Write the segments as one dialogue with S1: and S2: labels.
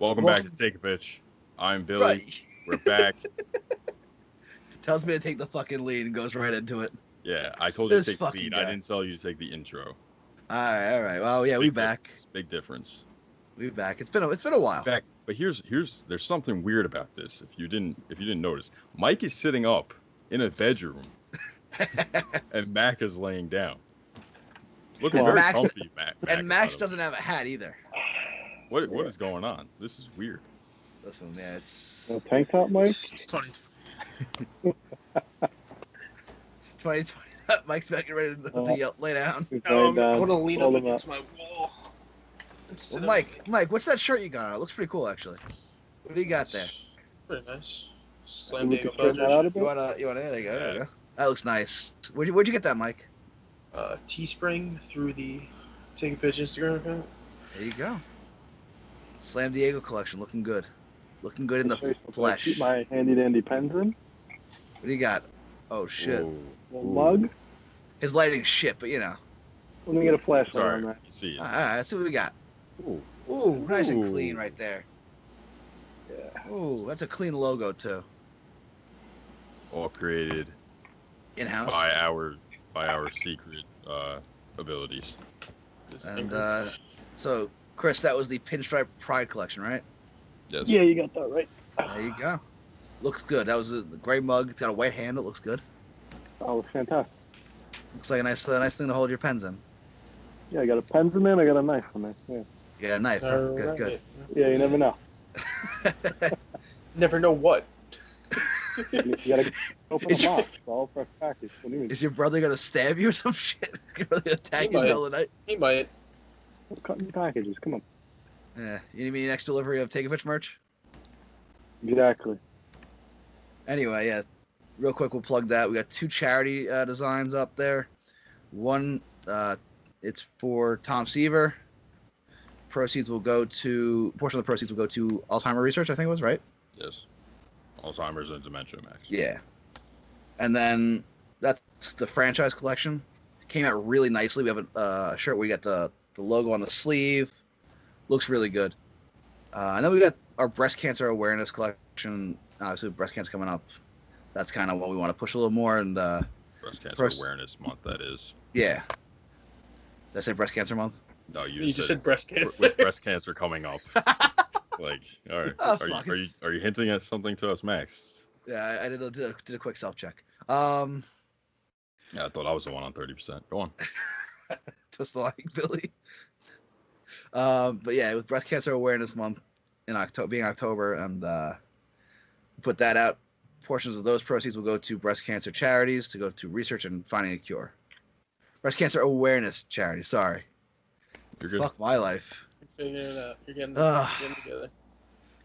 S1: Welcome back to Take a Pitch. I'm Billy.
S2: Right.
S1: We're back.
S2: Tells me to take the fucking lead and goes right into it.
S1: Yeah, I told you to
S2: This
S1: take the
S2: fucking
S1: lead.
S2: guy.
S1: I didn't tell you to take the intro.
S2: All right. Well, yeah, we back.
S1: Big difference.
S2: We back. It's been a while.
S1: Back, but there's something weird about this. If you didn't notice, Mike is sitting up in a bedroom, and Mac is laying down. Looking very
S2: Max-
S1: comfy, Mac.
S2: And Max doesn't have a hat either.
S1: What is going on? This is weird.
S2: Listen, yeah, it's
S3: A tank top, Mike?
S4: It's 2020.
S2: 2020. Mike's back ready to lay down.
S3: He's
S4: No,
S3: laying down.
S4: I'm gonna lean
S3: Hold
S4: up
S3: him
S4: against my wall.
S2: Well, Mike, what's that shirt you got on? It looks pretty cool, actually. What do you got there?
S4: Pretty nice. Slam
S3: We
S4: Diego
S3: can straighten that out a
S4: Dodgers.
S3: bit?
S2: You wanna? There you go. There you
S1: Yeah.
S2: go. That looks nice. Where'd you get that, Mike?
S4: Teespring through the Take a Pitch Instagram account.
S2: There you go. Slam Diego collection, looking good. Looking good in the
S3: Show you something.
S2: flesh.
S3: Keep my handy dandy pens in.
S2: What do you got? Oh shit.
S1: Whoa.
S3: Little
S1: Ooh.
S3: mug.
S2: His lighting's shit, but you know.
S3: Let me get a flashlight
S1: Sorry,
S3: on that.
S1: you see it.
S2: All right, let's see what we got.
S1: Ooh.
S2: Ooh, nice and
S1: Ooh.
S2: clean right there.
S3: Yeah.
S2: Ooh, that's a clean logo too.
S1: All created
S2: In-house.
S1: by our secret abilities.
S2: And so, Chris, that was the Pinstripe Pride collection, right?
S1: Yes.
S3: Yeah, you got that right.
S2: There you go. Looks good. That was a gray mug. It's got a white handle. Looks good.
S3: Oh, looks fantastic.
S2: Looks like a nice thing to hold your pens in.
S3: Yeah, I got a pens in there and I got a knife in there. Yeah,
S2: You got a knife. Huh? Good.
S3: yeah, you never know.
S4: Never know what.
S3: You gotta open a box. It's all fresh package. What do you mean?
S2: Is your brother gonna stab you or some shit? Gonna attack
S4: He
S2: you in the
S4: might.
S2: middle of the night?
S4: He might.
S3: Cutting packages. Come on.
S2: Yeah. You need me next delivery of Take a Pitch merch?
S3: Exactly.
S2: Anyway, yeah. Real quick, we'll plug that. We got 2 charity designs up there. One, it's for Tom Seaver. A portion of the proceeds will go to Alzheimer's research, I think it was, right?
S1: Yes. Alzheimer's and dementia, Max.
S2: Yeah. And then that's the franchise collection. Came out really nicely. We have a shirt where we got the logo on the sleeve. Looks really good. And then we got our breast cancer awareness collection. Obviously, breast cancer coming up. That's kind of what we want to push a little more. And
S1: Breast Cancer Awareness Month, that is.
S2: yeah. Did I say breast cancer month?
S1: No,
S4: You just said breast cancer.
S1: with breast cancer coming up. Like, all right.
S2: Oh,
S1: are
S2: fuck.
S1: you hinting at something to us, Max?
S2: Yeah, I did a quick self check.
S1: Yeah, I thought I was the one on 30%. Go on.
S2: Just like Billy. But yeah, with breast cancer awareness month in October, and put that out. Portions of those proceeds will go to breast cancer charities to go to research and finding a cure. Breast cancer awareness charity. Sorry.
S1: You're good.
S2: Fuck my life.
S4: You're figuring it out. You're getting together.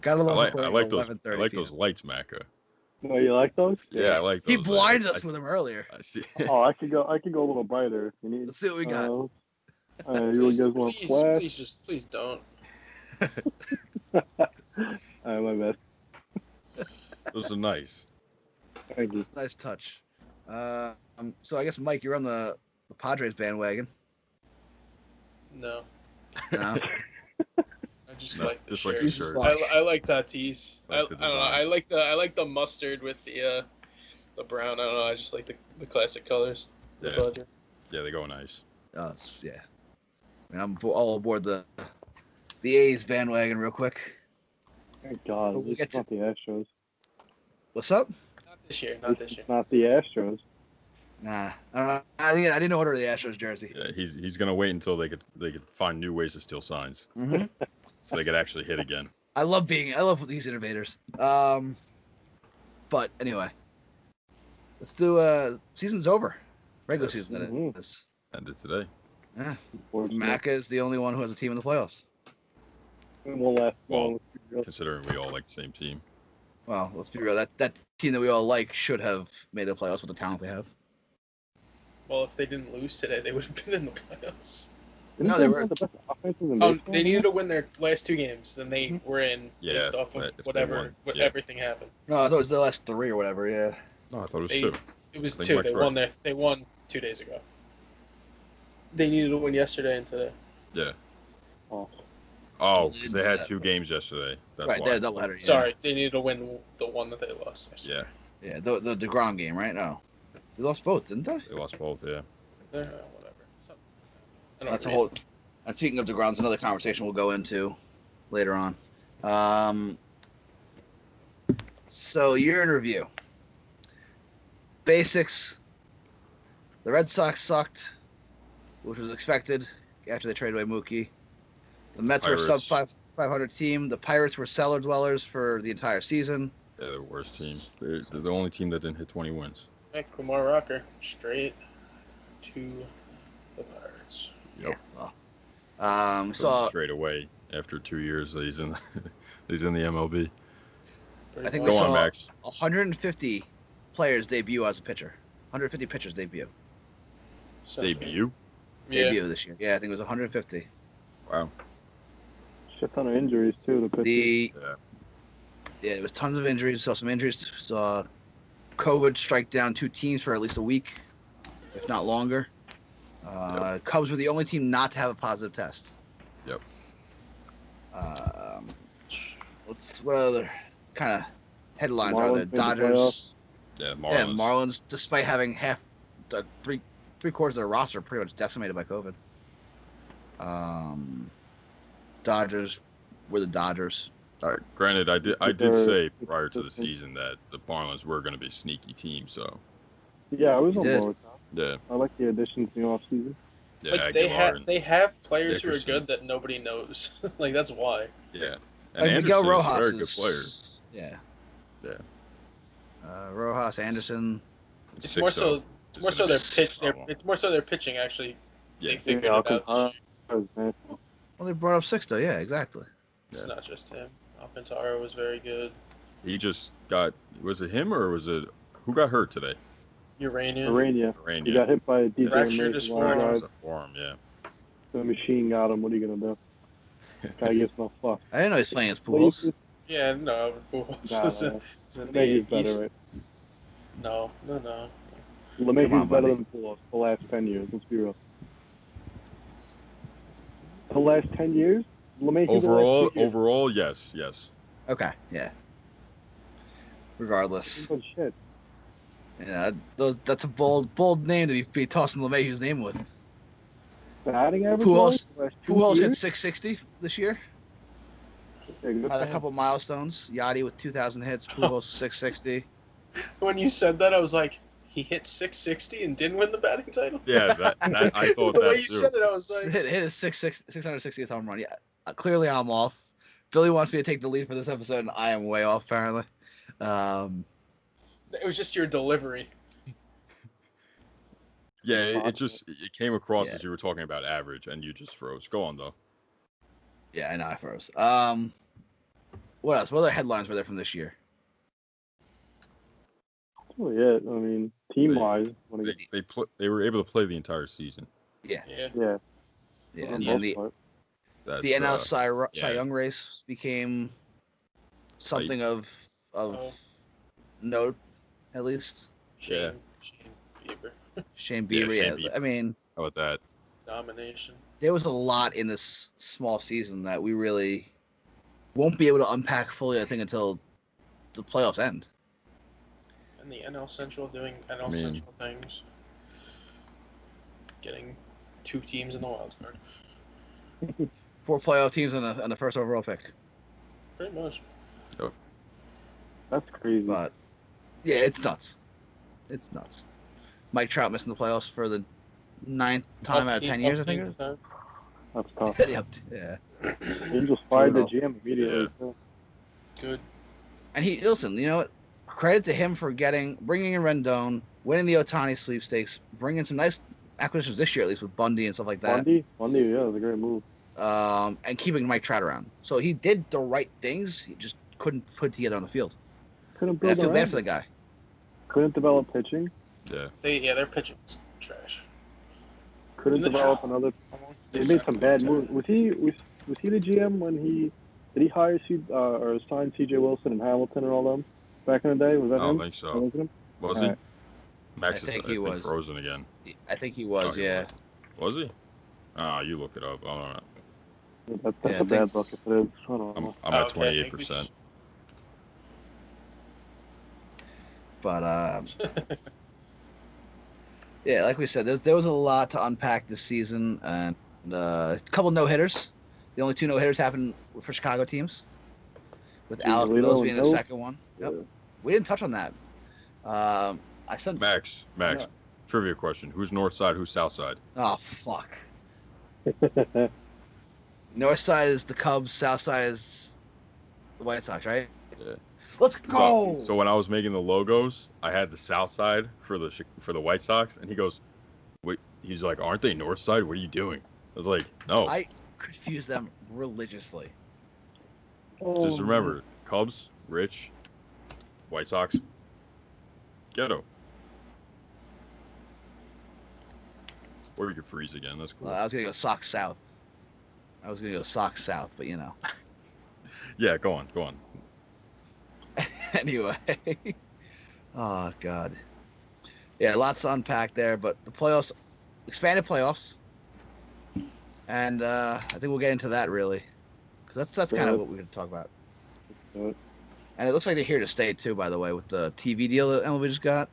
S2: Gotta
S1: I
S2: love
S1: like,
S2: recording
S1: I like
S2: at
S1: those.
S2: 11:30
S1: I like
S2: PM.
S1: those lights, Macca.
S3: Oh, you like those?
S1: Yeah, I like those.
S2: He blinded
S1: I
S2: us with them earlier.
S1: I see.
S3: Oh, I could go a little brighter if you need.
S2: Let's see what we got.
S3: You guys want
S4: Please,
S3: flash?
S4: please don't.
S3: Alright, my bad.
S1: Those are nice.
S3: Thank you.
S2: Nice touch. So I guess Mike, you're on the Padres bandwagon.
S4: No.
S2: No?
S4: I just
S1: No,
S4: like the
S1: just like
S4: shirt.
S1: the
S2: Jesus
S1: shirt.
S2: fuck.
S4: I like Tatis. I
S1: Like the
S4: don't know.
S1: design.
S4: I like the mustard with the brown. I don't know. I just like the classic colors. The
S1: Yeah.
S4: Dodgers.
S1: Yeah, they go nice.
S2: Yeah. I mean, I'm all aboard the A's bandwagon real quick.
S3: Thank God.
S2: But we'll
S3: It's
S2: get
S3: not the Astros.
S2: What's up?
S4: Not this year. Not this year.
S3: It's not the Astros.
S2: Nah, I didn't order the Astros jersey.
S1: Yeah, he's gonna wait until they could find new ways to steal signs,
S2: Mm-hmm.
S1: so they could actually hit again.
S2: I love these innovators. But anyway, let's do season's over. Regular season that
S3: Mhm.
S2: is.
S1: Ended today.
S2: Yeah.
S3: Unfortunately.
S2: Maca is the only one who has a team in the playoffs.
S3: It won't last long.
S1: Well, considering we all like the same team.
S2: Well, let's be real. That team that we all like should have made the playoffs with the talent they have.
S4: Well, if they didn't lose today, they would have been in the playoffs.
S3: Didn't
S2: No, they
S3: have
S2: were-
S3: the best offenses in baseball?
S4: They needed to win their last 2 games, then they were in
S1: Yeah,
S4: based off
S1: but
S4: of
S1: if they
S4: whatever,
S1: won, yeah.
S4: everything happened.
S2: No, I thought it was the last 3 or whatever. Yeah.
S1: No, I thought it was
S4: They-
S1: 2.
S4: It was
S1: I think
S4: 2.
S1: Mike's right.
S4: They won 2 days ago. They needed to win yesterday and today.
S1: Yeah.
S3: Oh.
S1: Oh,
S2: They
S1: because
S2: didn't
S1: they
S2: do
S1: had
S2: that.
S1: 2 games yesterday. That's
S2: Right,
S1: why.
S2: they had a doubleheader. Yeah.
S4: Sorry, they needed to win the one that they lost.
S1: Yeah,
S2: Yeah, the DeGrom game, right? No, they lost both, didn't they?
S1: they lost both. Yeah.
S4: Whatever. I don't
S2: That's a
S4: read.
S2: whole. And speaking of DeGrom's, another conversation we'll go into later on. So year in review. Basics. The Red Sox sucked, which was expected after they traded away Mookie. The Mets were a sub
S1: Pirates.
S2: 500 team. The Pirates were cellar dwellers for the entire season.
S1: Yeah, they're the worst team. They're the only team that didn't hit 20 wins.
S4: Hey, Kumar Rocker, straight to the Pirates.
S1: Yep.
S2: So
S1: Straight away after 2 years that he's in he's in the MLB.
S2: I think
S1: Go
S2: we
S1: on,
S2: saw
S1: Max.
S2: 150 players debut as a pitcher. 150 pitchers debut.
S1: Debut.
S4: Yeah.
S2: Debut this year. Yeah, I think it was 150.
S1: Wow.
S3: Shit ton of injuries too. The pitchers.
S2: Yeah, it was tons of injuries. Saw some injuries. Saw COVID strike down 2 teams for at least a week, if not longer. Cubs were the only team not to have a positive test.
S1: Yep.
S2: What other kind of headlines are
S3: Marlins
S2: there?
S3: made the
S2: Dodgers.
S1: Yeah, Marlins.
S2: Yeah, Marlins, despite having three quarters of their roster pretty much decimated by COVID. Dodgers were the Dodgers.
S1: All right. Granted, I did
S3: They're-
S1: say prior to the season that the Marlins were going to be a sneaky team. So
S3: Yeah, I was
S2: You
S3: on
S2: did.
S3: board with that.
S1: yeah,
S3: I like the additions in the offseason.
S1: yeah.
S4: Like
S1: Aguilar
S4: they have players who are
S1: Dickerson.
S4: good that nobody knows. Like that's why.
S1: yeah. And
S2: Like Miguel
S1: Anderson's
S2: Rojas
S1: a very good
S2: is
S1: player.
S2: Yeah.
S1: Yeah.
S2: Rojas, Anderson.
S4: It's more so their pitch. It's more so their pitching actually.
S1: Yeah.
S4: They figured
S3: Yeah,
S4: it out.
S3: Alcantara.
S2: Well, they brought up Sixto. Yeah, exactly.
S4: It's
S1: Yeah.
S4: not just him. Alcantara was very good.
S1: He just got. Was it him or was it who got hurt today?
S4: Uranian.
S3: Urania.
S1: Rain.
S3: He got hit by a DJ
S4: Fractured his
S3: line
S4: forearm.
S1: It was
S3: drive.
S1: a forearm. Yeah.
S3: The machine got him. What are you gonna do? Guy gets no fuck.
S2: I didn't know he was playing as Pujols.
S4: Yeah, no. Pujols
S3: Nah,
S4: was
S3: nah.
S4: in the
S3: LeMahieu's better,
S4: East.
S3: right?
S4: No.
S2: Come
S3: LeMahieu's
S2: on,
S3: better
S2: buddy.
S3: than Pujols the last 10 years. Let's be real. The last 10 years? LeMahieu
S1: Overall, yes.
S2: Okay, yeah. Regardless,
S3: Good shit.
S2: yeah, that's a bold name to be tossing LeMahieu's name with.
S3: Batting average?
S2: Pujols-
S3: the last 2
S2: Pujols hit
S3: years?
S2: 660 this year.
S3: Yeah, good
S2: Had
S3: for
S2: a
S3: him.
S2: couple milestones. Yachty with 2,000 hits. Pujols 660.
S4: When you said that, I was like, he hit 660 and didn't win the batting title.
S1: Yeah. That I thought
S4: the
S1: that
S4: way you
S1: too.
S4: said it, I was like,
S2: Hit his 660th home run. Yeah, clearly I'm off. Billy wants me to take the lead for this episode, and I am way off apparently.
S4: it was just your delivery.
S1: Yeah, it came across
S2: Yeah.
S1: as you were talking about average, and you just froze. Go on though.
S2: Yeah, I know I froze. What else? What other headlines were there from this year?
S3: That's really it. I mean, team-wise, when it gets,
S1: They were able to play the entire season.
S4: Yeah.
S3: yeah.
S2: Yeah,
S3: for the
S2: and
S3: most
S2: the
S3: part.
S1: That's,
S2: the NL Cy
S1: yeah.
S2: Young race became something of
S4: Oh.
S2: note, at least.
S1: Yeah.
S4: Shane Bieber.
S2: Shane
S1: Yeah,
S2: Bieber.
S1: Shane
S2: Yeah,
S1: Bieber.
S2: I mean,
S1: How about that?
S4: Domination.
S2: there was a lot in this small season that we really won't be able to unpack fully, I think, until the playoffs end.
S4: And the NL Central doing NL
S1: mean-
S4: Central things. Getting 2 teams in the wild card.
S2: 4 playoff teams and the first overall pick.
S4: Pretty much.
S3: That's crazy.
S2: But yeah, it's nuts. It's nuts. Mike Trout missing the playoffs for the 9th time out of 10 years, I think. It is.
S3: That's tough.
S2: Yep, yeah.
S3: Angels fired the
S2: Brutal.
S3: GM immediately.
S1: Yeah.
S3: too.
S4: Good.
S2: And listen, you know what? Credit to him for bringing in Rendon, winning the Ohtani sweepstakes, bringing some nice acquisitions this year, at least with Bundy and stuff like that.
S3: Bundy, yeah, it was a great move.
S2: And keeping Mike Trout around. So he did the right things. He just couldn't put it together on the field.
S3: Couldn't
S2: And I
S3: build
S2: feel
S3: around
S2: bad for the
S3: him.
S2: guy.
S3: Couldn't develop pitching.
S1: Yeah.
S4: Their pitching's trash.
S3: Couldn't
S4: No.
S3: develop another. They made some bad moves. Was he the GM when did he hire or sign C.J. Wilson and Hamilton and all them back in the day? Was
S1: I
S3: that
S1: don't
S3: him?
S1: think so.
S3: Wasn't him?
S1: Was he?
S3: Alright.
S1: Max
S2: I
S1: is
S2: think he was.
S1: frozen again.
S2: I think he was,
S1: Oh, he
S2: yeah.
S1: Was he? Ah, you look it up. I don't know.
S3: That's
S2: Yeah, I
S3: a
S2: think-
S3: bad look if it is. I don't know.
S1: I'm
S4: Oh,
S1: at
S4: okay, I think we
S1: 28%.
S2: But yeah, like we said, there was a lot to unpack this season, and a couple no hitters. The only 2 no hitters happened for Chicago teams, with Alec
S3: Giolito
S2: Mills
S3: and
S2: being the
S3: Mills?
S2: second one. Yep. We didn't touch on that. I said,
S1: Max,
S2: No.
S1: trivia question. Who's north side, who's south side?
S2: oh fuck.
S3: Yeah.
S2: North side is the Cubs, south side is the White Sox, right?
S1: Yeah.
S2: Let's go.
S1: So when I was making the logos, I had the south side for the White Sox, and he goes, "Wait," he's like, "Aren't they north side? What are you doing?" I was like, "No,
S2: I confuse them religiously.
S1: just remember, Cubs, Rich, White Sox, Ghetto." Or you could freeze again. That's cool.
S2: I was gonna go Sox South. But you know.
S1: Yeah, go on.
S2: Anyway. Oh god. Yeah, lots to unpack there, but the playoffs, expanded playoffs, and I think we'll get into that really, because that's kind of what we're gonna talk about.
S3: Yeah.
S2: And it looks like they're here to stay too, by the way, with the TV deal that MLB just got.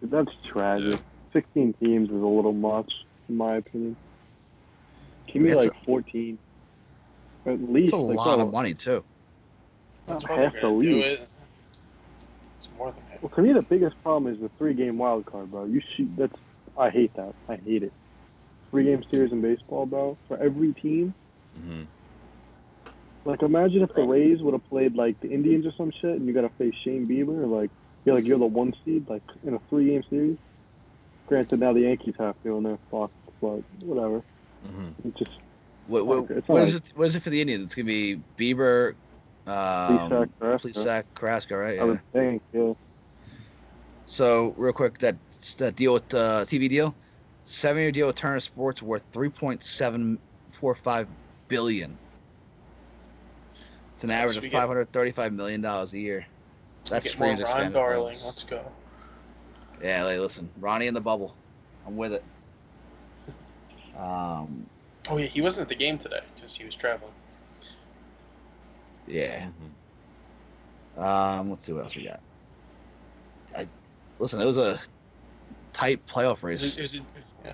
S3: That's tragic.
S1: Yeah.
S3: 16 teams is a little much, in my opinion. Give me
S2: That's
S3: like 14. At least.
S2: It's a
S3: like,
S2: lot
S3: oh,
S2: of money too.
S4: That's
S3: not
S4: why
S3: half
S4: they're
S3: the
S4: gonna do
S3: league.
S4: it. It's more than half.
S3: Well, to me, the biggest problem is the 3-game wild card, bro. I hate that. I hate it. 3-game series in baseball, bro. For every team.
S1: Hmm.
S3: Like, imagine if the Rays would have played like the Indians or some shit, and you got to face Shane Bieber, or you're the 1 seed, like in a 3-game series. Granted, now the Yankees have to, and they're fucked, but whatever.
S1: Hmm.
S3: It's just
S2: What
S3: It's
S2: what
S3: not
S2: is it? What is it for the Indians? It's gonna be Bieber, Plesac, Carrasco, right?
S3: I
S2: Yeah.
S3: would think, yeah.
S2: So real quick, that deal with TV deal, 7-year deal with Turner Sports worth $3.745 billion. It's an average of
S4: we get-
S2: $535 million a year. That
S4: Get more
S2: screams
S4: Ron
S2: expanded
S4: Darling.
S2: playoffs.
S4: Let's go.
S2: Yeah, like, listen, Ronnie in the bubble, I'm with it.
S4: Oh yeah, he wasn't at the game today because he was traveling.
S2: Yeah.
S1: Hmm.
S2: Let's see what else we got. Listen, it was a tight playoff race
S4: Yeah.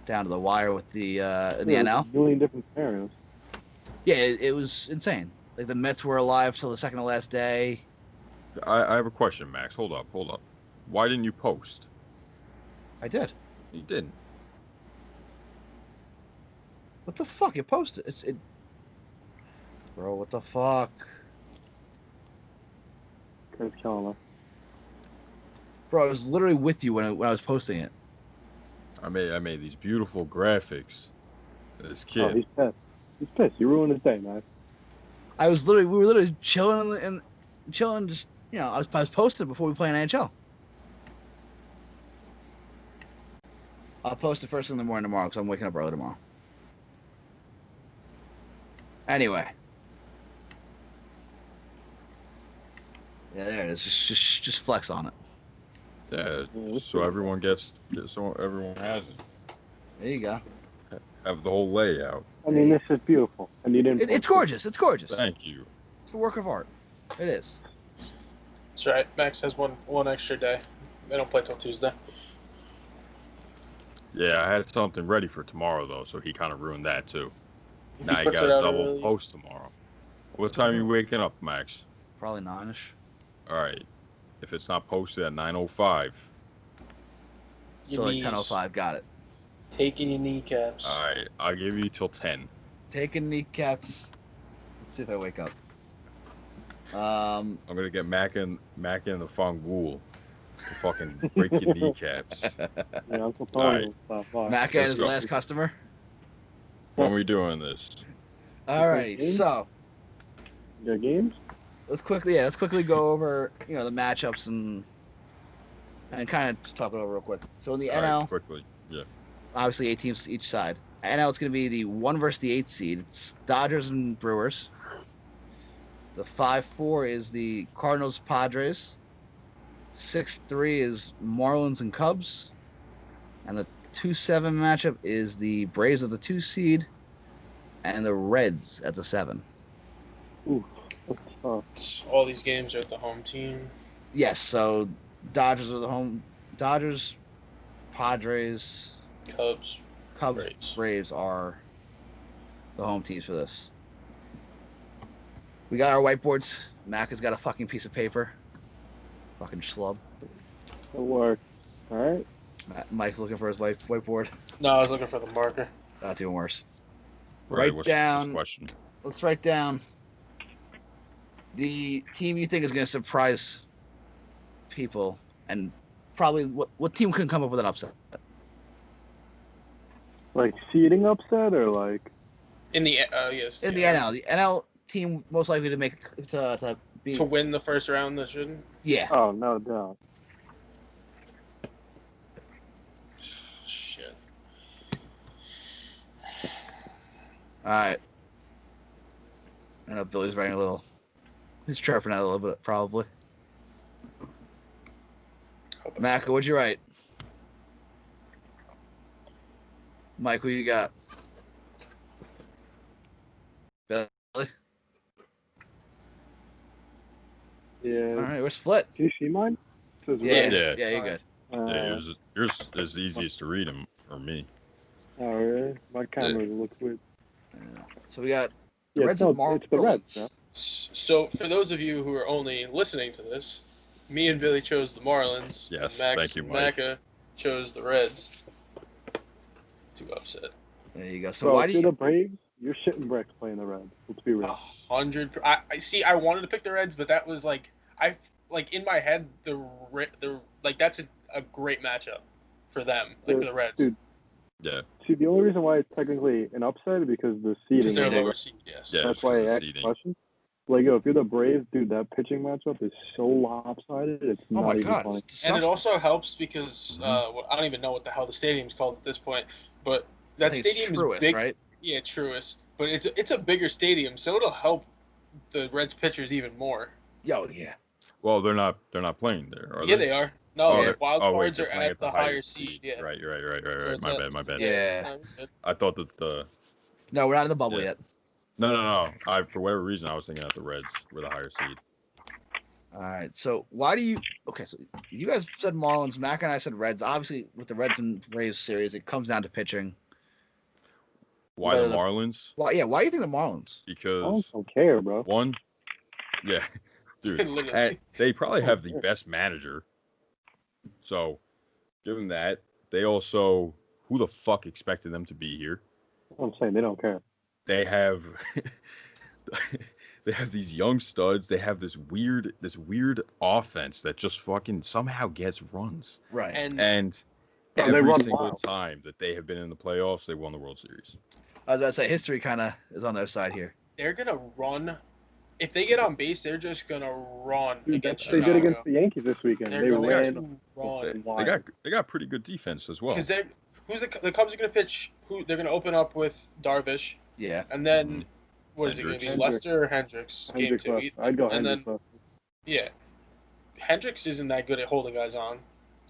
S2: down to the wire with the in the
S3: Yeah,
S2: NL.
S3: A million different scenarios.
S2: Yeah, it was insane. Like the Mets were alive till the second to last day.
S1: I have a question, Max. Hold up. Why didn't you post?
S2: I did.
S1: You didn't.
S2: What the fuck? You posted it. Bro, what the fuck?
S3: Chris Kellner.
S2: Bro, I was literally with you when I was posting it.
S1: I made these beautiful graphics. This
S3: Oh,
S1: kid.
S3: he's pissed. He's pissed. You ruined his day, man.
S2: We were literally chilling and chilling. Just I was posting before we play in NHL. I'll post it first thing in the morning tomorrow because I'm waking up early tomorrow. Anyway. Yeah, there it is. Just flex on it.
S1: Yeah,
S3: Yeah,
S1: so everyone so everyone has it.
S2: There you go.
S1: Have the whole layout.
S3: I mean, this is beautiful. And you didn't.
S2: It's gorgeous. It's gorgeous.
S1: Thank you.
S2: It's a work of art. It is.
S4: That's right. Max has one extra day. They don't play till Tuesday.
S1: Yeah, I had something ready for tomorrow though, so he kind of ruined that too.
S4: If
S1: Now
S4: he
S1: you
S4: puts
S1: got
S4: it
S1: a
S4: out
S1: double
S4: early-
S1: post tomorrow. What time are you waking up, Max?
S2: Probably 9ish.
S1: All right. If it's not posted at 9:05,
S2: So like
S4: knees.
S2: 10:05. Got it.
S4: Taking your kneecaps.
S1: all right, I'll give you till 10.
S2: Taking kneecaps. Let's see if I wake up.
S1: I'm gonna get Mac in the Fong Wool to fucking break your kneecaps.
S3: Yeah, Uncle
S1: Alright.
S3: Tony. Stop. Fuck.
S2: Mac and his
S1: go.
S2: last customer.
S1: When we doing this?
S2: Alrighty,
S3: games?
S2: so
S3: Your games?
S2: let's quickly go over the matchups and kind of talk it over real quick. So in the
S1: All
S2: NL,
S1: right, quickly. Yeah.
S2: obviously 8 teams each side. NL it's going to be the 1 versus the 8 seed. It's Dodgers and Brewers. The 5-4 is the Cardinals Padres. 6-3 is Marlins and Cubs. And the 2-7 matchup is the Braves of the 2 seed and the Reds at the 7.
S3: Ooh, that's tough.
S4: All these games are at the home team.
S2: Yes, so Dodgers are the home. Dodgers, Padres,
S4: Cubs.
S2: Cubs, Braves are the home teams for this. We got our whiteboards. Mac has got a fucking piece of paper. Fucking schlub.
S3: It'll work. All right.
S2: Mike's looking for his whiteboard.
S4: No, I was looking for the marker.
S2: That's even worse.
S1: Right,
S2: Write down.
S1: what's the question?
S2: Let's write down the team you think is going to surprise people, and probably what team couldn't come up with an upset.
S3: Like seeding upset or like?
S4: In the yes.
S2: In the NL team most likely to make to
S4: win the first round. That shouldn't.
S2: Yeah.
S3: Oh, no doubt.
S4: Shit.
S2: All right. I know Billy's writing a little. He's chirping out a little bit, probably. Mac, what'd you write? Mike, who you got? Billy?
S3: Yeah.
S2: All right, we're split.
S3: Do you see mine? It says
S2: Yeah,
S3: red.
S2: yeah, you're good.
S1: Yeah, yours is the easiest to read him for me.
S3: Oh, really? My camera looks weird.
S2: So we got the
S3: Yeah,
S2: Reds
S3: no,
S2: and Marlins.
S3: it's the Reds, yeah.
S4: So for those of you who are only listening to this, me and Billy chose the Marlins.
S1: Yes,
S4: and
S1: thank you, Mike.
S4: Macca chose the Reds. To upset.
S2: There you go. So
S3: Bro,
S2: why
S3: if
S2: do
S3: you're
S2: you?
S3: the Braves, you're shitting bricks playing the Reds. Let's be real.
S4: 100. I see. I wanted to pick the Reds, but that was like in my head the that's a great matchup for them, like for the Reds.
S3: Dude,
S1: Yeah.
S3: see, the only reason why it's technically an upset is because the seeding.
S4: Because they're
S3: is
S4: lower
S3: lower.
S4: seed, yes.
S1: Yeah.
S3: That's
S1: it's
S3: why
S1: 'cause
S3: I
S1: of
S3: asked
S1: seeding.
S3: questions. Like, yo, if you're the Braves, dude, that pitching matchup is so lopsided. It's
S2: Oh
S3: not
S2: my
S3: even
S2: god,
S3: funny.
S2: it's disgusting.
S4: And it also helps because
S2: Mhm.
S4: I don't even know what the hell the stadium's called at this point, but
S2: I
S4: that
S2: think it's
S4: stadium
S2: Truist,
S4: is big.
S2: right?
S4: Yeah, Truist, but it's a bigger stadium, so it'll help the Reds pitchers even more.
S2: Yo, yeah.
S1: Well, they're not playing there, are
S4: Yeah,
S1: they?
S4: they are. No,
S2: Yeah.
S4: the wild
S1: Oh, wait,
S4: cards
S1: they're
S4: are
S1: playing
S4: at the higher seed. Yeah.
S1: Right.
S4: So
S1: My
S4: it's
S1: bad.
S2: Yeah.
S1: I thought that the
S2: No, we're not in the bubble
S1: Yeah.
S2: yet.
S1: no. For whatever reason, I was thinking that the Reds were the higher seed.
S2: All right. So why do you? Okay, so you guys said Marlins. Mac and I said Reds. Obviously, with the Reds and Braves series, it comes down to pitching.
S1: Why
S2: Whether
S1: the Marlins?
S2: Well, yeah. Why do you think the Marlins?
S1: Because
S3: Don't care, bro.
S1: one, yeah, dude,
S4: Literally.
S1: and they probably have the best manager. So, given that, they also who the fuck expected them to be here?
S3: I'm saying they don't care.
S1: They have they have these young studs. They have this weird offense that just fucking somehow gets runs.
S2: Right.
S1: And
S3: they
S1: every
S3: run
S1: single
S3: wild.
S1: time that they have been in the playoffs, they won the World Series.
S2: I was about to say history kind of is on their side here.
S4: They're gonna run. If they get on base, they're just gonna run
S3: Dude,
S4: against
S3: they
S4: Chicago.
S3: did against the Yankees this weekend.
S4: They're
S3: They
S4: going
S3: ran.
S4: to run.
S1: They got pretty good defense as well.
S4: Because the Cubs are gonna pitch. They're gonna open up with Darvish,
S2: Yeah.
S4: and then what is it gonna be?
S1: Hendricks.
S4: Lester or Hendricks?
S3: Hendricks
S4: Game
S3: left.
S4: 2.
S3: I'd go
S4: and
S3: Hendricks
S4: then
S3: left.
S4: yeah, Hendricks isn't that good at holding guys on.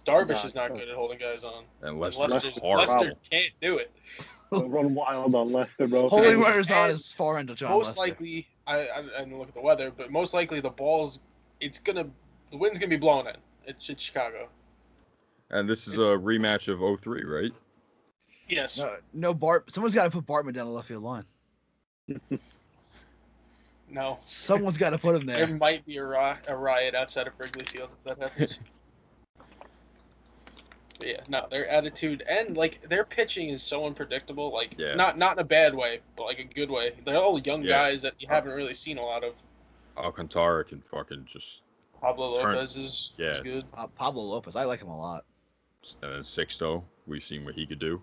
S4: Darvish
S3: Nah,
S4: is not good at holding guys on.
S1: And
S4: Lester
S1: Lester's horrible.
S4: can't do it.
S3: They'll run wild on Lester, bro.
S2: Holding runners on
S4: and
S2: his forehand to John
S4: Most
S2: Lester.
S4: likely, I didn't look at the weather, but most likely the wind's gonna be blowing in. It's Chicago.
S1: And this is a rematch of 03, right?
S4: Yes.
S2: No Bart. Someone's got to put Bartman down the left field line.
S4: No.
S2: Someone's got to put him
S4: There
S2: there.
S4: might be a riot outside of Wrigley Field if that happens. But yeah, no, their attitude and like their pitching is so unpredictable. Like
S1: Yeah.
S4: not in a bad way, but like a good way. They're all young
S1: Yeah.
S4: guys that you haven't really seen a lot of.
S1: Alcantara can fucking just
S4: Pablo
S1: Turn-
S4: Lopez is good.
S2: Pablo Lopez. I like him a lot.
S1: and then Sixto. We've seen what he could do.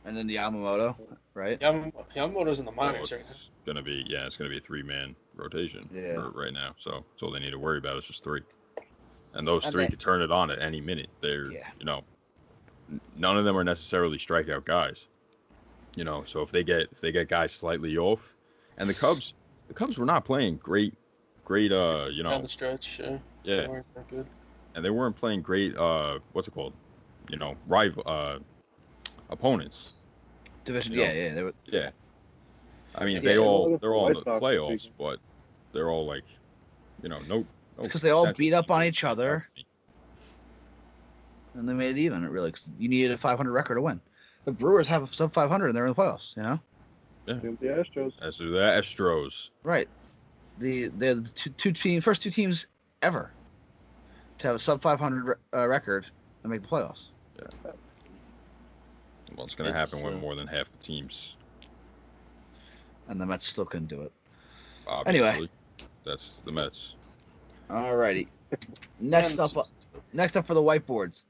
S2: And then the Yamamoto, right?
S4: Yamamoto's in the
S1: So
S4: minors right now.
S1: it's gonna be it's gonna be a 3-man rotation
S2: Yeah.
S1: for right now. So that's all they need to worry about is just 3. And those
S2: And
S1: 3
S2: they-
S1: could turn it on at any minute. They're
S2: Yeah.
S1: none of them are necessarily strikeout guys. So if they get guys slightly off, and the Cubs were not playing great
S4: Down the stretch,
S1: yeah,
S4: they weren't that good.
S1: and they weren't playing great what's it called, rival opponents.
S2: Division.
S1: You know?
S2: Yeah. They were,
S1: Yeah. I mean,
S2: Yeah,
S1: they're all in the
S3: White Sox
S1: playoffs,
S3: speaking.
S1: but they're all like, no.
S2: because they all
S1: potential
S2: beat up on
S1: to
S2: each other, and they made it even. Really, because you needed a 500 record to win. The Brewers have sub 500 and they're in the playoffs. You know.
S3: The Astros.
S1: As do the Astros.
S2: Right. They're the first two teams ever to have a sub 500 record and make the playoffs.
S1: Well, it's going to happen when more than half the teams.
S2: And the Mets still couldn't do it.
S1: Obviously,
S2: Anyway.
S1: That's the Mets.
S2: Alrighty. Next up for the whiteboards.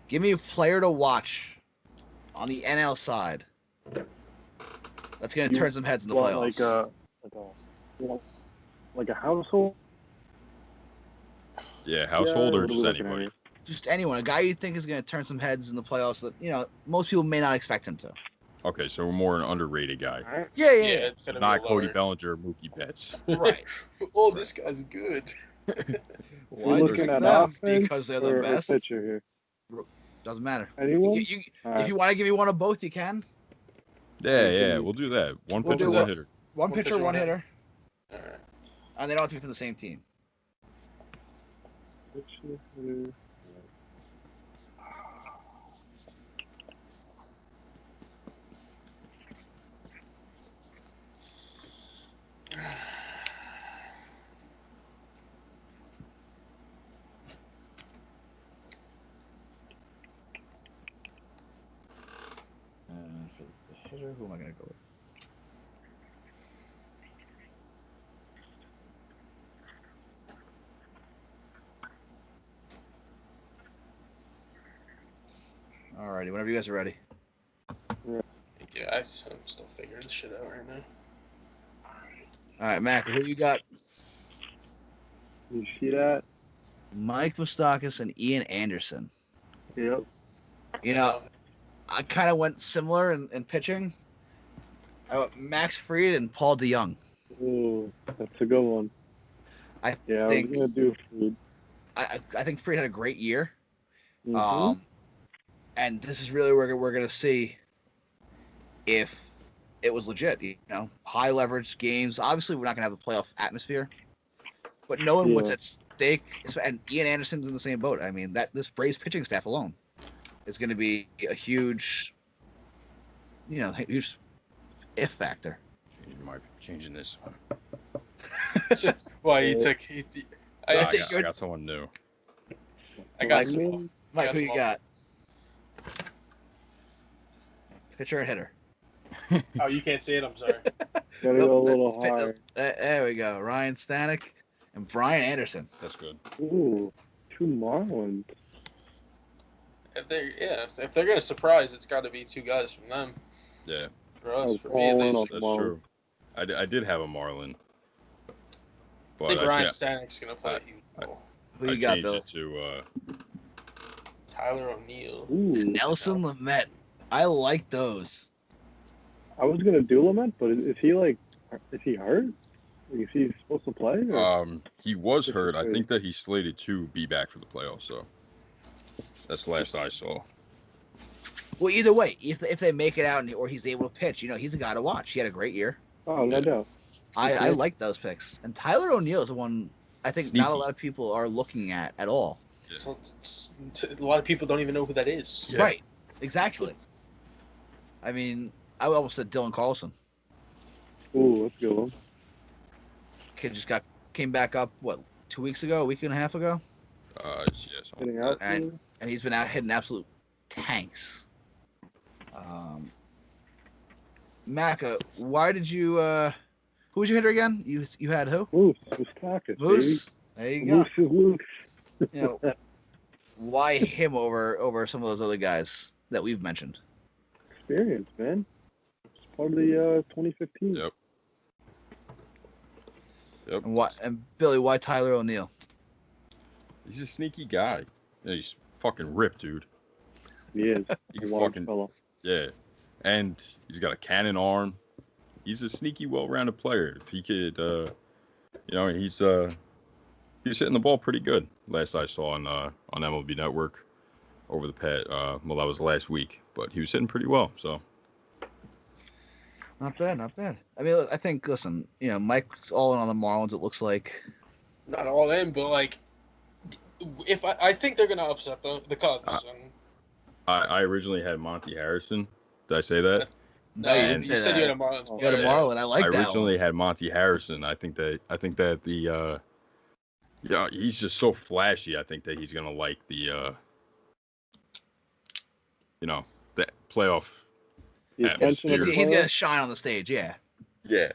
S2: Give me a player to watch on the NL side. That's going to turn some heads in the playoffs.
S3: Like a household.
S1: Yeah, household or
S3: what are we
S1: just
S3: looking at
S1: anybody.
S3: here?
S2: Just anyone, a guy you think is going to turn some heads in the playoffs that most people may not expect him to.
S1: Okay, so we're more an underrated guy.
S2: Yeah.
S4: It's gonna
S1: Not
S4: be
S1: Cody
S4: lower.
S1: Bellinger, Mookie Betts.
S2: Right.
S4: Oh, this guy's good.
S2: Why
S3: We're looking
S2: do
S3: at
S2: them?
S3: offense
S2: Because they're the
S3: or
S2: best.
S3: pitcher here.
S2: Doesn't matter.
S3: Anyone?
S2: If you want to give me one of both, you can.
S1: Yeah, we'll do that. One
S2: We'll
S1: pitcher,
S2: do
S1: one
S2: that.
S1: hitter.
S2: One pitcher, one hitter.
S4: All right.
S2: And they don't have to be from the same team.
S3: Pitcher, hitter.
S2: And for the hitter, who am I going to go with? Alrighty, whenever you guys are ready.
S4: Yeah, I'm still figuring this shit out right now.
S2: All right, Mac, who you got?
S3: You see that?
S2: Mike Moustakas and Ian Anderson.
S3: Yep.
S2: I kind of went similar in pitching. I went Max Fried and Paul DeYoung.
S3: Ooh, that's a good one.
S2: I
S3: was
S2: think
S3: gonna do food.
S2: I think Fried had a great year.
S3: Mhm.
S2: And this is really where we're gonna see if it was legit. High leverage games. Obviously, we're not gonna have the playoff atmosphere, but knowing what's
S3: Yeah.
S2: at stake, and Ian Anderson's in the same boat. I mean, this Braves pitching staff alone is going to be a huge, huge if factor.
S1: You might be changing this.
S4: Well, he took.
S2: I
S1: I
S2: think
S1: got someone new.
S4: I got
S2: Mike,
S4: some.
S2: Mike, who
S4: some
S2: you got? Pitcher and hitter.
S4: Oh, you can't see it. I'm sorry.
S3: Gotta go a little higher.
S2: There we go. Ryan Stanek and Brian Anderson.
S1: That's good.
S3: Ooh, two Marlins.
S4: If they're gonna surprise, it's got to be two guys from them.
S1: Yeah,
S4: For us,
S3: Oh,
S4: for me at
S3: all in
S4: least.
S3: on-
S1: that's
S3: Marlin.
S1: true. I did have a Marlin,
S4: I
S1: but
S4: think
S1: I
S4: Ryan
S1: cha-
S4: Stanek's gonna play a huge role.
S2: Who
S1: I
S2: you got,
S1: changed
S2: Bill?
S1: it to
S4: Tyler O'Neill.
S3: Ooh,
S2: Nelson Lamet. I like those.
S3: I was gonna do Lamette, but is he hurt? Like, is he supposed to play? Or?
S1: he was
S3: This
S1: hurt.
S3: is
S1: I
S3: good.
S1: think that he's slated to be back for the playoffs. So that's the last I saw.
S2: Well, either way, if they make it out or he's able to pitch, he's a guy to watch. He had a great year.
S3: Oh, no
S1: Yeah.
S3: doubt.
S2: I
S3: Okay.
S2: like those picks. And Tyler O'Neill is the one I think not a
S1: Sneaky.
S2: lot of people are looking at all.
S4: So, a lot of people don't even know who that is.
S1: Yeah.
S2: Right. Exactly. I mean, I almost said Dylan Carlson.
S3: Ooh, that's a good one.
S2: Kid just came back up, what, 2 weeks ago, a week and a half ago?
S1: Yes.
S3: Hitting out.
S2: And he's been out hitting absolute tanks. Macca, why did you who was your hitter again? You had who?
S3: Moose. Moustakas,
S2: Moose. There
S3: baby.
S2: you go.
S3: Moose is loose.
S2: You know, why him over some of those other guys that we've mentioned?
S3: Experience, man. It's part of the 2015.
S1: Yep.
S2: And Billy, why Tyler O'Neill?
S1: He's a sneaky guy. Yeah, he's fucking ripped, dude.
S3: He is.
S1: He
S3: A
S1: can
S3: large
S1: fucking
S3: fellow.
S1: yeah, and he's got a cannon arm. He's a sneaky, well-rounded player. If he could, he's hitting the ball pretty good. Last I saw on MLB Network over the past, that was last week, but he was hitting pretty well. So
S2: Not bad, not bad. I mean, I think, listen, Mike's all in on the Marlins, it looks like.
S4: Not all in, but like, if I think they're gonna upset the Cubs.
S1: I originally had Monty Harrison. Did I say that?
S2: No, you didn't
S4: You
S2: say
S4: said
S2: that.
S4: you had a Marlins.
S2: You had a Marlin. I like
S1: I
S2: that
S1: originally
S2: one.
S1: had Monty Harrison. I think that the he's just so flashy. I think that he's gonna like the the playoff
S3: The attention of the
S2: He's
S3: player.
S2: gonna shine on the stage, yeah.
S1: Yeah.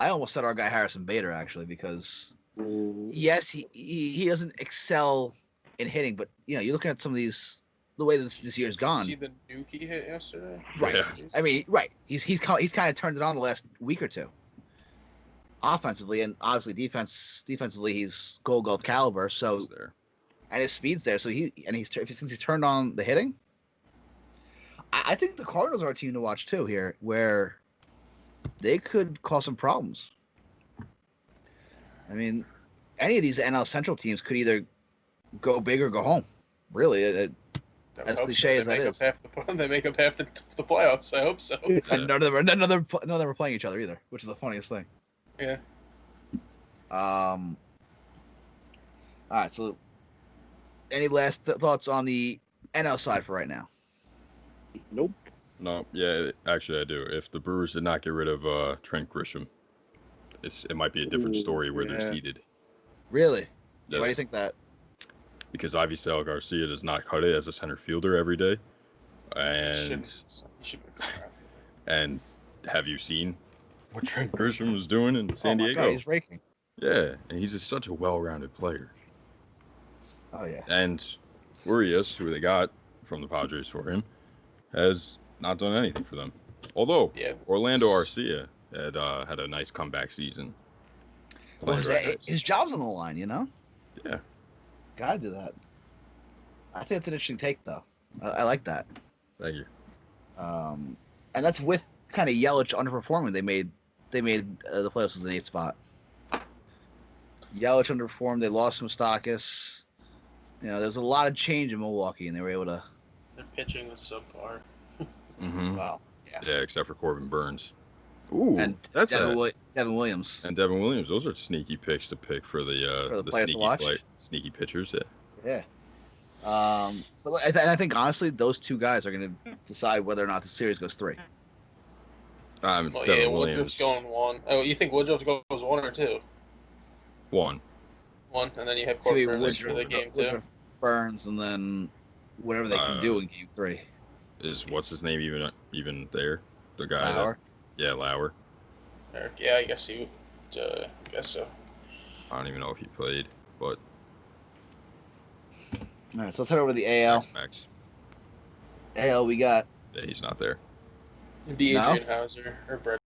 S2: I almost said our guy Harrison Bader actually because
S3: Mm,
S2: yes, he doesn't excel in hitting, but you're looking at some of these the way this year's gone.
S4: See the nuke he hit yesterday?
S2: Right.
S1: Yeah.
S2: I mean, right. He's kind of turned it on the last week or two. Offensively and obviously defensively he's Gold Glove caliber. So
S1: He's there.
S2: and his speed's there. So since he's turned on the hitting, I think the Cardinals are a team to watch too here, where they could cause some problems. I mean, any of these NL Central teams could either go big or go home. Really, as cliche as that is.
S4: They make up half the playoffs. I hope so.
S2: And none of them are playing each other either, which is the funniest thing.
S4: Yeah.
S2: All right. So, any last thoughts on the NL side for right now?
S3: Nope.
S1: No, yeah, actually I do. If the Brewers did not get rid of Trent Grisham, it might be a different story where they're
S3: yeah.
S1: seated.
S2: Really?
S1: Yes.
S2: Why do you think that?
S1: Because Avisail Garcia does not cut it as a center fielder every day. And
S4: Shouldn't have gone
S1: and have you seen what Trent Grisham was doing in San
S2: my
S1: Diego?
S2: God, he's raking.
S1: Yeah, and he's such a well-rounded player.
S2: Oh yeah.
S1: And Urias, who they got from the Padres for him, has not done anything for them. Although
S4: Yeah.
S1: Orlando Arcia had a nice comeback season.
S2: Well,
S1: Playing
S2: his job's on the line,
S1: Yeah.
S2: Gotta do that. I think it's an interesting take, though. I like that.
S1: Thank you.
S2: And that's with kind of Yelich underperforming. They made the playoffs as an 8th spot. Yelich underperformed. They lost Moustakas. There's a lot of change in Milwaukee, and they were able to.
S4: Their pitching was subpar.
S1: Mm-hmm.
S2: Wow.
S1: Yeah, except for Corbin Burns. Ooh,
S2: And
S1: that's
S2: Devin
S1: it.
S2: Williams.
S1: And Devin Williams. Those are sneaky picks to pick for the
S2: players to
S1: sneaky
S2: watch?
S1: sneaky pitchers. Yeah.
S2: Yeah. But I think honestly, those two guys are going to decide whether or not the series goes 3.
S4: Well,
S1: Devin
S4: yeah,
S1: Williams.
S4: Woodruff's going 1. Oh, you think Woodruff goes 1 or 2?
S1: 1.
S4: 1, and then you have
S2: So
S4: Corbin Burns for the
S2: Woodruff,
S4: game 2.
S2: Burns, and then whatever they can do in game 3.
S1: Is what's his name even there? The guy.
S2: Lauer.
S1: Yeah, Lauer.
S4: Yeah, I guess he would. I guess so.
S1: I don't even know if he played, but
S2: All right, so let's head over to the AL.
S1: Max.
S2: AL, we got
S1: Yeah, he's not there.
S4: It'd be
S2: No?
S4: Adrian Hauser or Brett.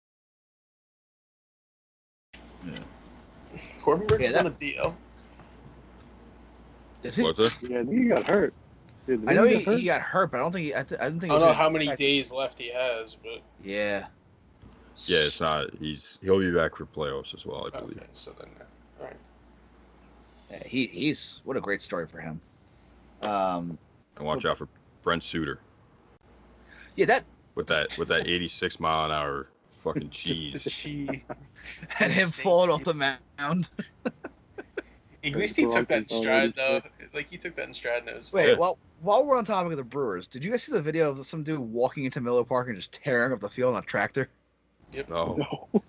S1: Yeah.
S4: Corbin Burns
S2: Yeah,
S4: is on the DL.
S2: is he?
S1: What's that?
S3: Yeah, I think he got hurt. Dude,
S2: I know
S3: didn't
S2: he got hurt, but I don't think I didn't think.
S4: I
S2: He was
S4: don't know
S2: gonna-
S4: how many days left he has, but
S2: Yeah.
S1: Yeah, it's not. He'll be back for playoffs as well, I believe.
S4: okay. So then, all right.
S2: Yeah, he's what a great story for him.
S1: And watch out for Brent Suter
S2: Yeah, that
S1: with that 86 mile an hour fucking
S4: The
S1: cheese.
S4: cheese.
S2: and him falling off the mound.
S4: At least he took that in stride, though. Like he took that in stride, and it was
S2: Wait,
S1: Yeah.
S2: well, while we're on topic of the Brewers, did you guys see the video of some dude walking into Miller Park and just tearing up the field on a tractor?
S1: No.
S3: No.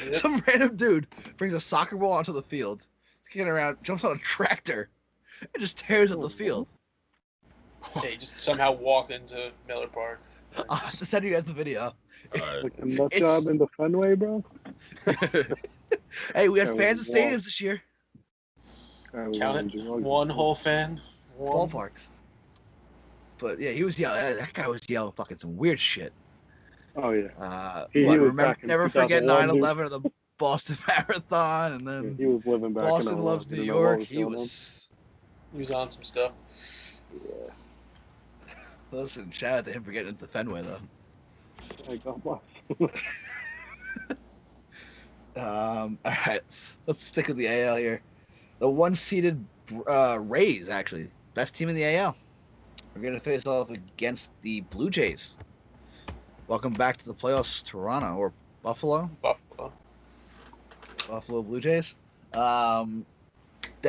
S4: Yep.
S2: Some random dude brings a soccer ball onto the field, he's kicking around, jumps on a tractor, and just tears up the field.
S4: Yeah, he just somehow walked into Miller Park.
S2: I'll have to send you guys the video.
S1: Alright.
S3: Like a nut
S2: It's-
S3: job in the Fenway, bro.
S2: Hey, we had
S3: Yeah,
S2: fans in
S3: wow.
S2: stadiums this year.
S4: Count it. One whole fan. One.
S2: Ballparks. But yeah, he was yelling. That guy was yelling fucking some weird shit.
S3: Oh yeah. He
S2: What,
S3: was
S2: remember,
S3: back in
S2: never forget
S3: 2001,
S2: 9/11 or the Boston Marathon, and
S3: Yeah,
S2: then
S3: he was living back
S2: Boston
S3: in
S2: loves
S3: he
S2: New
S3: didn't know what
S2: York.
S3: was
S2: He
S3: going
S2: was.
S4: He was on some stuff.
S3: on.
S2: Listen, shout out to him for getting into Fenway though.
S3: Yeah. Like, oh, wow.
S2: All right, let's stick with the AL here. The one-seeded Rays, actually, best team in the AL. We're gonna face off against the Blue Jays. Welcome back to the playoffs, Toronto or Buffalo. Buffalo Blue Jays. Then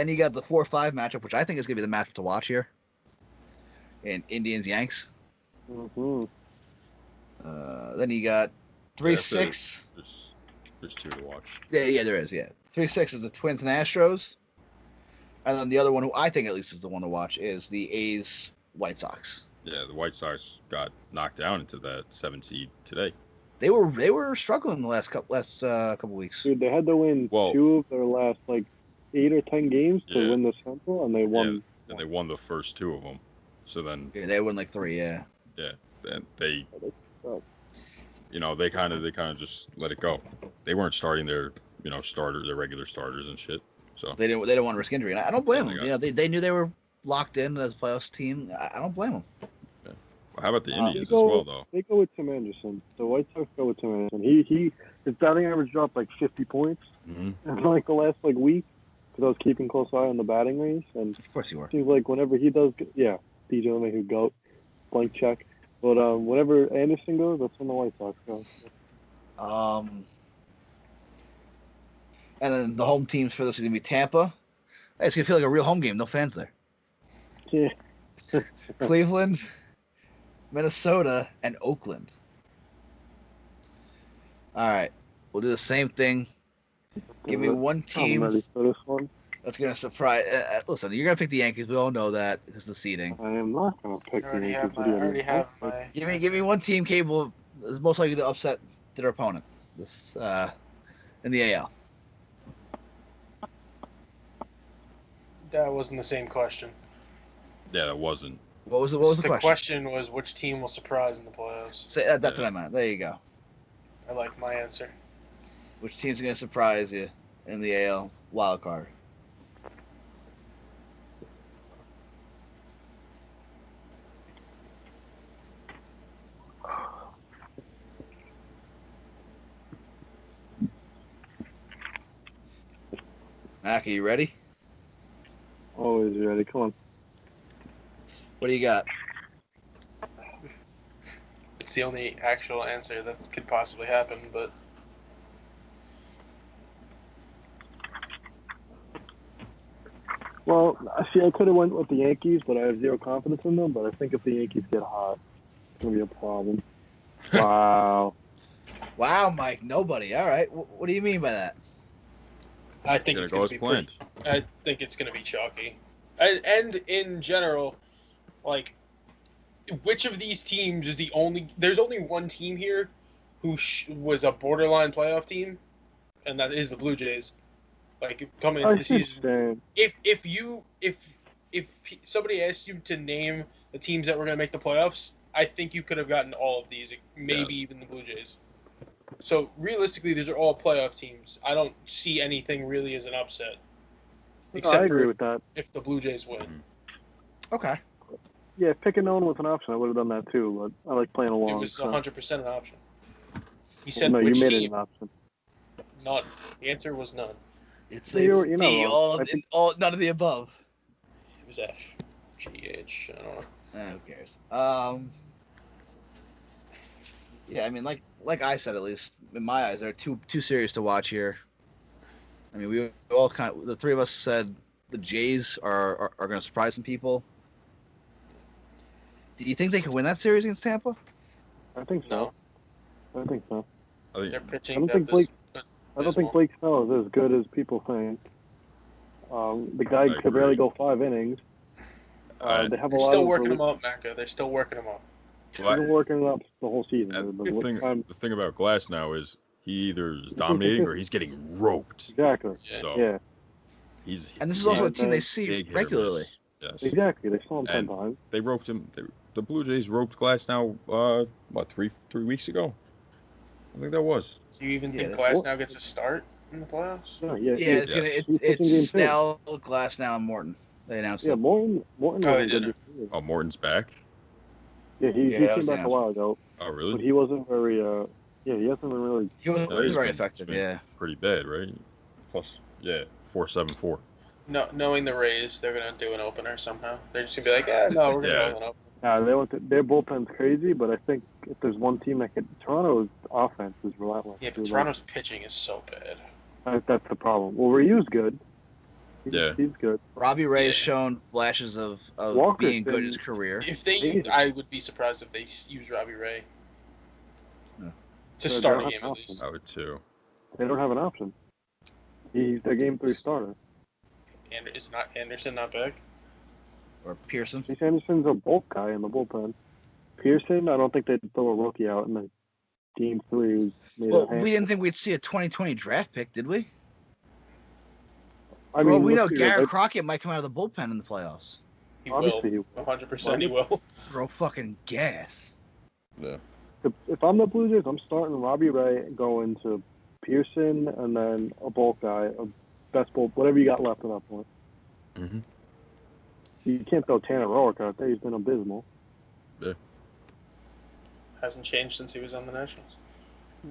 S2: you got the 4-5 matchup, which I think is going to be the matchup to watch here. And Indians Yanks.
S3: Mm-hmm.
S2: Then you got 3-6.
S1: There's two to watch.
S2: Yeah, there is. Yeah, 3-6 is the Twins and Astros, and then the other one, who I think at least is the one to watch, is the A's White Sox.
S1: Yeah, the White Sox got knocked down into that 7 seed today.
S2: They were struggling the last couple weeks.
S3: Dude, they had to win 2 of their last 8 or 10 games to win the Central, and they won.
S1: Yeah, and they won the first 2 of them. So then.
S2: Yeah, they won 3. Yeah.
S1: Yeah, and they. They kind of just let it go. They weren't starting their their regular starters and shit. So
S2: they didn't want to risk injury, and I don't blame them. They knew they were locked in as a playoffs team. I don't blame them.
S1: Yeah. Well, how about the Indians as well, though?
S3: They go with Tim Anderson. The White Sox go with Tim Anderson. His batting average dropped 50 points in the last week because I was keeping close eye on the batting race, and
S2: of course you were.
S3: Seems like whenever he does, DJ LeMahieu go, blank check. But whenever Anderson goes, that's when the White Sox go.
S2: And then the home teams for this are going to be Tampa. Hey, it's going to feel like a real home game. No fans there.
S3: Yeah.
S2: Cleveland, Minnesota, and Oakland. All right. We'll do the same thing. Give me one team.
S3: I'm ready for this one.
S2: That's going to surprise. Listen, you're going to pick the Yankees. We all know that because of the seeding.
S3: I am not going to pick the Yankees.
S4: I already have my...
S2: Give me one team capable is most likely to upset their opponent this in the AL.
S4: That wasn't the same question.
S1: Yeah, that wasn't.
S2: What was the question?
S4: The question was which team will surprise in the playoffs.
S2: That's what I meant. There you go.
S4: I like my answer.
S2: Which team's going to surprise you in the AL wild card? Mac, are you ready?
S3: Always ready. Come on.
S2: What do you got?
S4: It's the only actual answer that could possibly happen, but...
S3: Well, see, I could have went with the Yankees, but I have zero confidence in them. But I think if the Yankees get hot, it's going to be a problem. Wow.
S2: Wow, Mike. Nobody. All right. What do you mean by that?
S4: I think it's going to be planned. I think it's going to be chalky. And in general, which of these teams is the only... There's only one team here who was a borderline playoff team, and that is the Blue Jays. Coming into the season, if somebody asked you to name the teams that were going to make the playoffs, I think you could have gotten all of these, maybe even the Blue Jays. So realistically, these are all playoff teams. I don't see anything really as an upset,
S3: I agree with that.
S4: If the Blue Jays win.
S2: Okay.
S3: Yeah, if picking no one was an option, I would have done that too. But I like playing along.
S4: It was 100% an option. He said
S3: no,
S4: which
S3: you made
S4: team?
S3: It an option.
S4: None. The answer was none.
S2: It's D, all none of the above.
S4: It was F, G, H. I don't know.
S2: Who cares? Yeah, I mean, like I said, at least in my eyes, there are two series to watch here. I mean, we all the three of us said the Jays are going to surprise some people. Do you think they can win that series against Tampa?
S3: I think so.
S4: No.
S3: I think so.
S4: They're pitching.
S3: I don't think Blake Snell is as good as people think. The guy could barely go 5 innings. They have
S4: They're still working him up, Macca. They're still working him up.
S3: They've been working it up the whole season.
S1: The thing about Glass now is he either is dominating or he's getting roped.
S3: Exactly.
S1: So
S2: and this is also a team they see regularly.
S1: Yes.
S3: Exactly. They saw him 10 times.
S1: They roped him. The Blue Jays roped Glass now, 3 weeks ago? I think that was.
S4: Do you even think Glass now gets a start in the playoffs?
S2: It's Snell, Glass now, and Morton. They announced it.
S3: Yeah, Morton.
S1: Oh, Morton's back?
S3: Yeah, he came back a while ago.
S1: Oh, really?
S3: But he wasn't very, he hasn't been really...
S2: He wasn't very effective,
S1: Pretty bad, right? Plus, 4.74.
S4: No, knowing the Rays, they're going to do an opener somehow. They're just going to be like, no, we're going to do an opener.
S3: Their bullpen's crazy, but I think if there's one team that can, Toronto's offense is relentless.
S4: Yeah, but Toronto's pitching is so bad.
S3: That's the problem. Well, Ryu's good. He's good.
S2: Robbie Ray has shown flashes of being good in his career.
S4: I would be surprised if they use Robbie Ray
S2: Yeah.
S4: to start a game at least.
S1: I would too.
S3: They don't have an option. He's their game 3 starter.
S4: And is not Anderson not back?
S2: Or Pearson.
S3: Chase Anderson's a bulk guy in the bullpen. Pearson, I don't think they'd throw a rookie out in the game 3.
S2: Well, we didn't think we'd see a 2020 draft pick, did we?
S3: I mean,
S2: we know Garrett Crockett might come out of the bullpen in the playoffs.
S4: He will. 100% he will.
S2: Throw fucking gas.
S1: Yeah.
S3: If I'm the Blue Jays, I'm starting Robbie Ray, going to Pearson, and then a bulk guy, a best bulk, whatever you got left at that point.
S1: Mm-hmm.
S3: You can't throw Tanner Roark out there. He's been abysmal.
S1: Yeah.
S4: Hasn't changed since he was on the Nationals.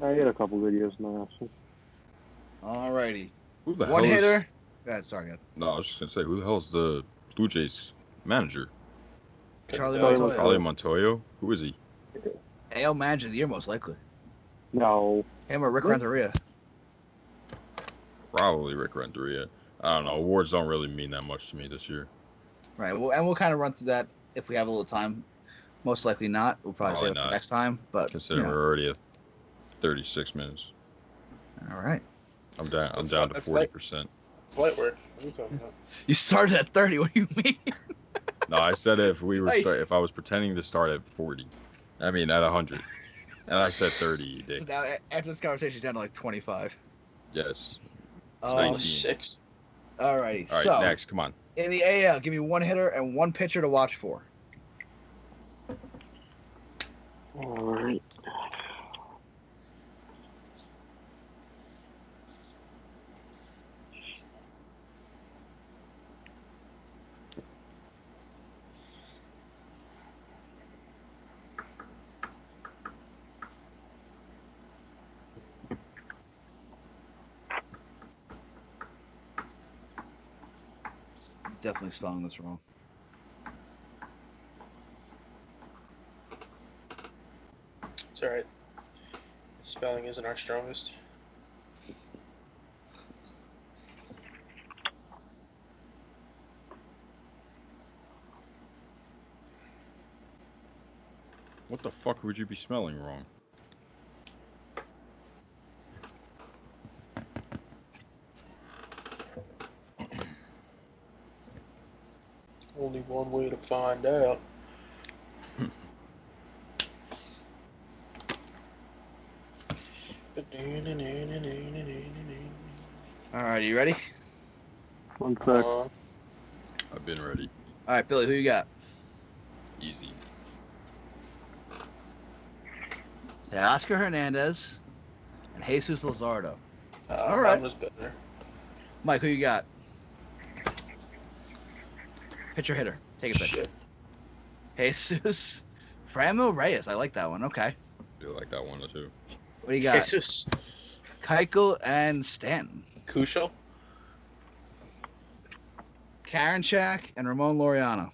S3: I had a couple videos in the Nationals.
S2: Alrighty.
S1: Who the
S2: One
S1: hell
S2: hitter.
S1: Is...
S2: Go ahead, sorry, God.
S1: No, I was just gonna say, who the hell is the Blue Jays manager?
S2: Charlie
S1: Montoyo. Who is he?
S2: AL manager of the year, most likely.
S3: No.
S2: Him or Rick Renteria.
S1: Probably Rick Renteria. I don't know. Awards don't really mean that much to me this year.
S2: Right. Well, and we'll kind of run through that if we have a little time. Most likely not. We'll probably save it for next time. But
S1: considering we're already at 36 minutes.
S2: All right.
S1: I'm down to 40%.
S4: It's light work. What are you talking about?
S2: You started at 30. What do you mean?
S1: No, I said if we were if I was pretending to start at 40. I mean at 100. And I said 30, you dick.
S2: So now after this conversation, you're down to like 25.
S1: Yes.
S4: 6.
S2: All right.
S1: All right, next, come on.
S2: In the AL, give me one hitter and one pitcher to watch for.
S3: All right.
S2: Definitely spelling this wrong.
S4: It's alright. Spelling isn't our strongest.
S1: What the fuck would you be smelling wrong?
S4: Only one way to find out.
S2: All right, you ready?
S3: One sec.
S1: I've been ready.
S2: All right, Billy, who you got?
S1: Easy.
S2: Oscar Hernandez and Jesus Luzardo.
S4: All right. Mine was better.
S2: Mike, who you got? Pitcher hitter. Take a pitch. Jesus. Franmil Reyes. I like that one. Okay.
S1: I do like that one too.
S2: What do you got?
S4: Jesus.
S2: Keuchel and Stanton.
S4: Kushel.
S2: Karinchak and Ramon Laureano.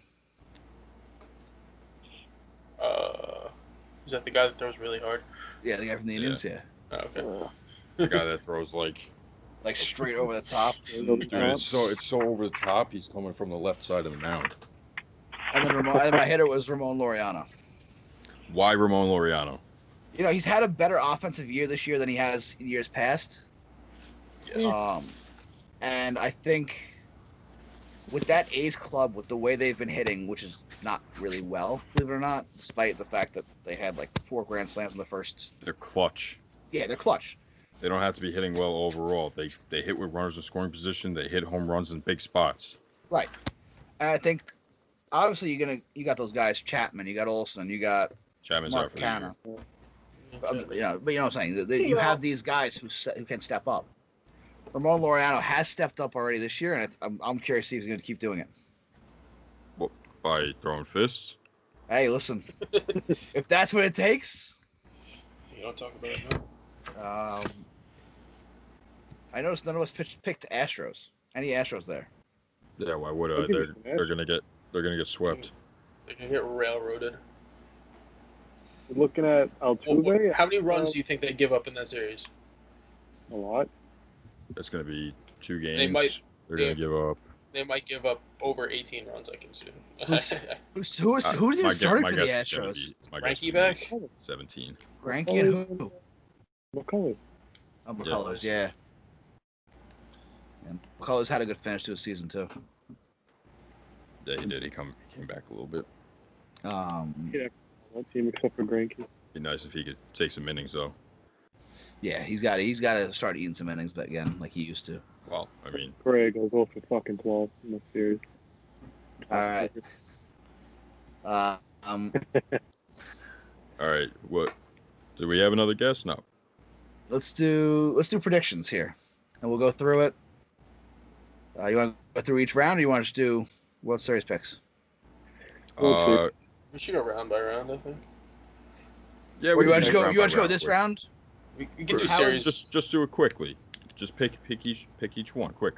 S4: Is that the guy that throws really hard?
S2: Yeah, the guy from the Indians, yeah.
S4: Oh, okay.
S1: The guy that throws like
S2: straight over the top.
S1: Dude, it's so over the top. He's coming from the left side of the mound.
S2: And then my hitter was Ramon Laureano.
S1: Why Ramon Laureano?
S2: You know, he's had a better offensive year this year than he has in years past.
S1: Yes.
S2: And I think with that A's club, with the way they've been hitting, which is not really well, believe it or not, despite the fact that they had like 4 grand slams in the first.
S1: They're clutch.
S2: Yeah, they're clutch.
S1: They don't have to be hitting well overall. They hit with runners in scoring position. They hit home runs in big spots.
S2: Right. And I think obviously you got those guys, Chapman, you got Olson, you got
S1: Chapman's
S2: Mark
S1: out for
S2: Canna.
S1: the year.
S2: But you know what I'm saying. You have these guys who can step up. Ramon Laureano has stepped up already this year, and I'm curious to see if he's going to keep doing it.
S1: What, by throwing fists?
S2: Hey, listen, if that's what it takes.
S4: You don't talk about it now.
S2: I noticed none of us picked Astros. Any Astros there?
S1: Yeah, why would I? They're gonna get swept.
S4: They're gonna get railroaded.
S3: Looking at Altuve.
S4: How many runs do you think they give up in that series?
S3: A lot.
S1: That's going to be 2 games. They're going to give up.
S4: They might give up over 18 runs, I can see.
S2: Who's even starting for the Astros?
S4: Greinke back?
S1: 17.
S2: Greinke and who?
S3: McCullers.
S2: Oh, McCullers, yeah. And McCullers had a good finish to his season too.
S1: Yeah, he did. He came back a little bit.
S3: Yeah, that team except for Greinke.
S1: Be nice if he could take some innings though.
S2: Yeah, he's got to start eating some innings again, like he used to.
S1: Well, I mean,
S3: Correa goes off for fucking 12 in the series.
S2: All right.
S1: All right. What? Do we have another guess? No.
S2: Let's do predictions here, and we'll go through it. You want to go through each round, or you want to just do World Series picks?
S4: We should go round by round, I think.
S1: Yeah.
S2: Or you want to go this round?
S4: We can do series.
S1: Just do it quickly. Just pick each one quick.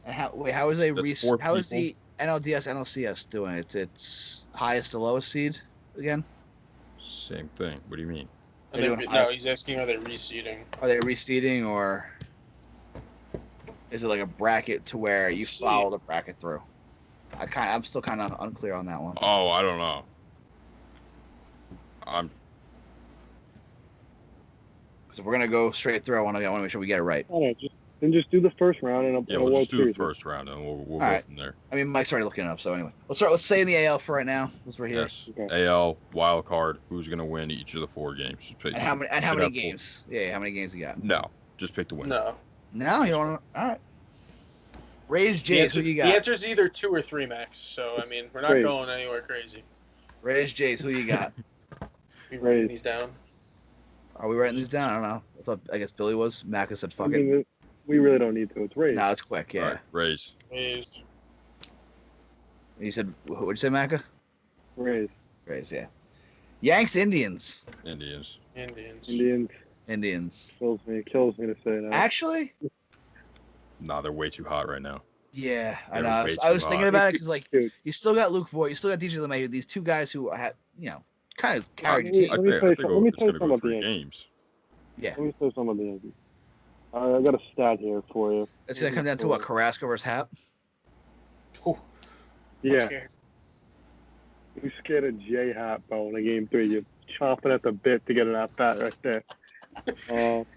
S2: And how is the NLDS NLCS doing? It's highest to lowest seed again?
S1: Same thing. What do you mean?
S4: No, he's asking are they reseeding?
S2: Are they reseeding, or is it like a bracket to where you follow the bracket through? I'm still kind of unclear on that one.
S1: Oh, I don't know.
S2: Because if we're gonna go straight through, I want to make sure we get it right.
S3: All right, just do the first round, and
S1: we'll just do the first round, and we'll go from there.
S2: I mean, Mike's already looking it up, so anyway, let's stay in the AL for right now. Let's right here.
S1: Yes. Okay. AL wild card. Who's gonna win each of the 4 games?
S2: And how many games? Yeah, how many games you got?
S1: No, just pick the winner.
S2: No, you don't. All right. Rays, Jays, who you got?
S4: The answer's either 2 or 3 max. So I mean, we're not going anywhere crazy.
S2: Rays, Jays, who you got?
S4: We writing these down.
S2: Are we writing these down? I don't know. I guess Billy was. Macca said, "Fuck it."
S3: We really don't need to. It's Rays.
S2: No, it's quick. Yeah.
S1: Right, Rays.
S2: You said, what'd you say, Macca?
S3: Rays.
S2: Rays, yeah. Yanks, Indians.
S1: Indians.
S3: Kills me to say that.
S2: Actually?
S1: Nah, they're way too hot right now.
S2: Yeah, I know. I was thinking about it because, like, you still got Luke Voigt, you still got DJ LeMahieu, these 2 guys who had, kind of carried your team.
S3: Let me tell you something about the Yankees.
S2: Yeah.
S3: Let me tell you something about the Yankees. I got a stat here for you.
S2: It's going to come down to what, Carrasco versus Happ?
S4: Oh,
S3: yeah. You scared of J Happ, bro, in Game 3. You're chomping at the bit to get an at-bat right there. All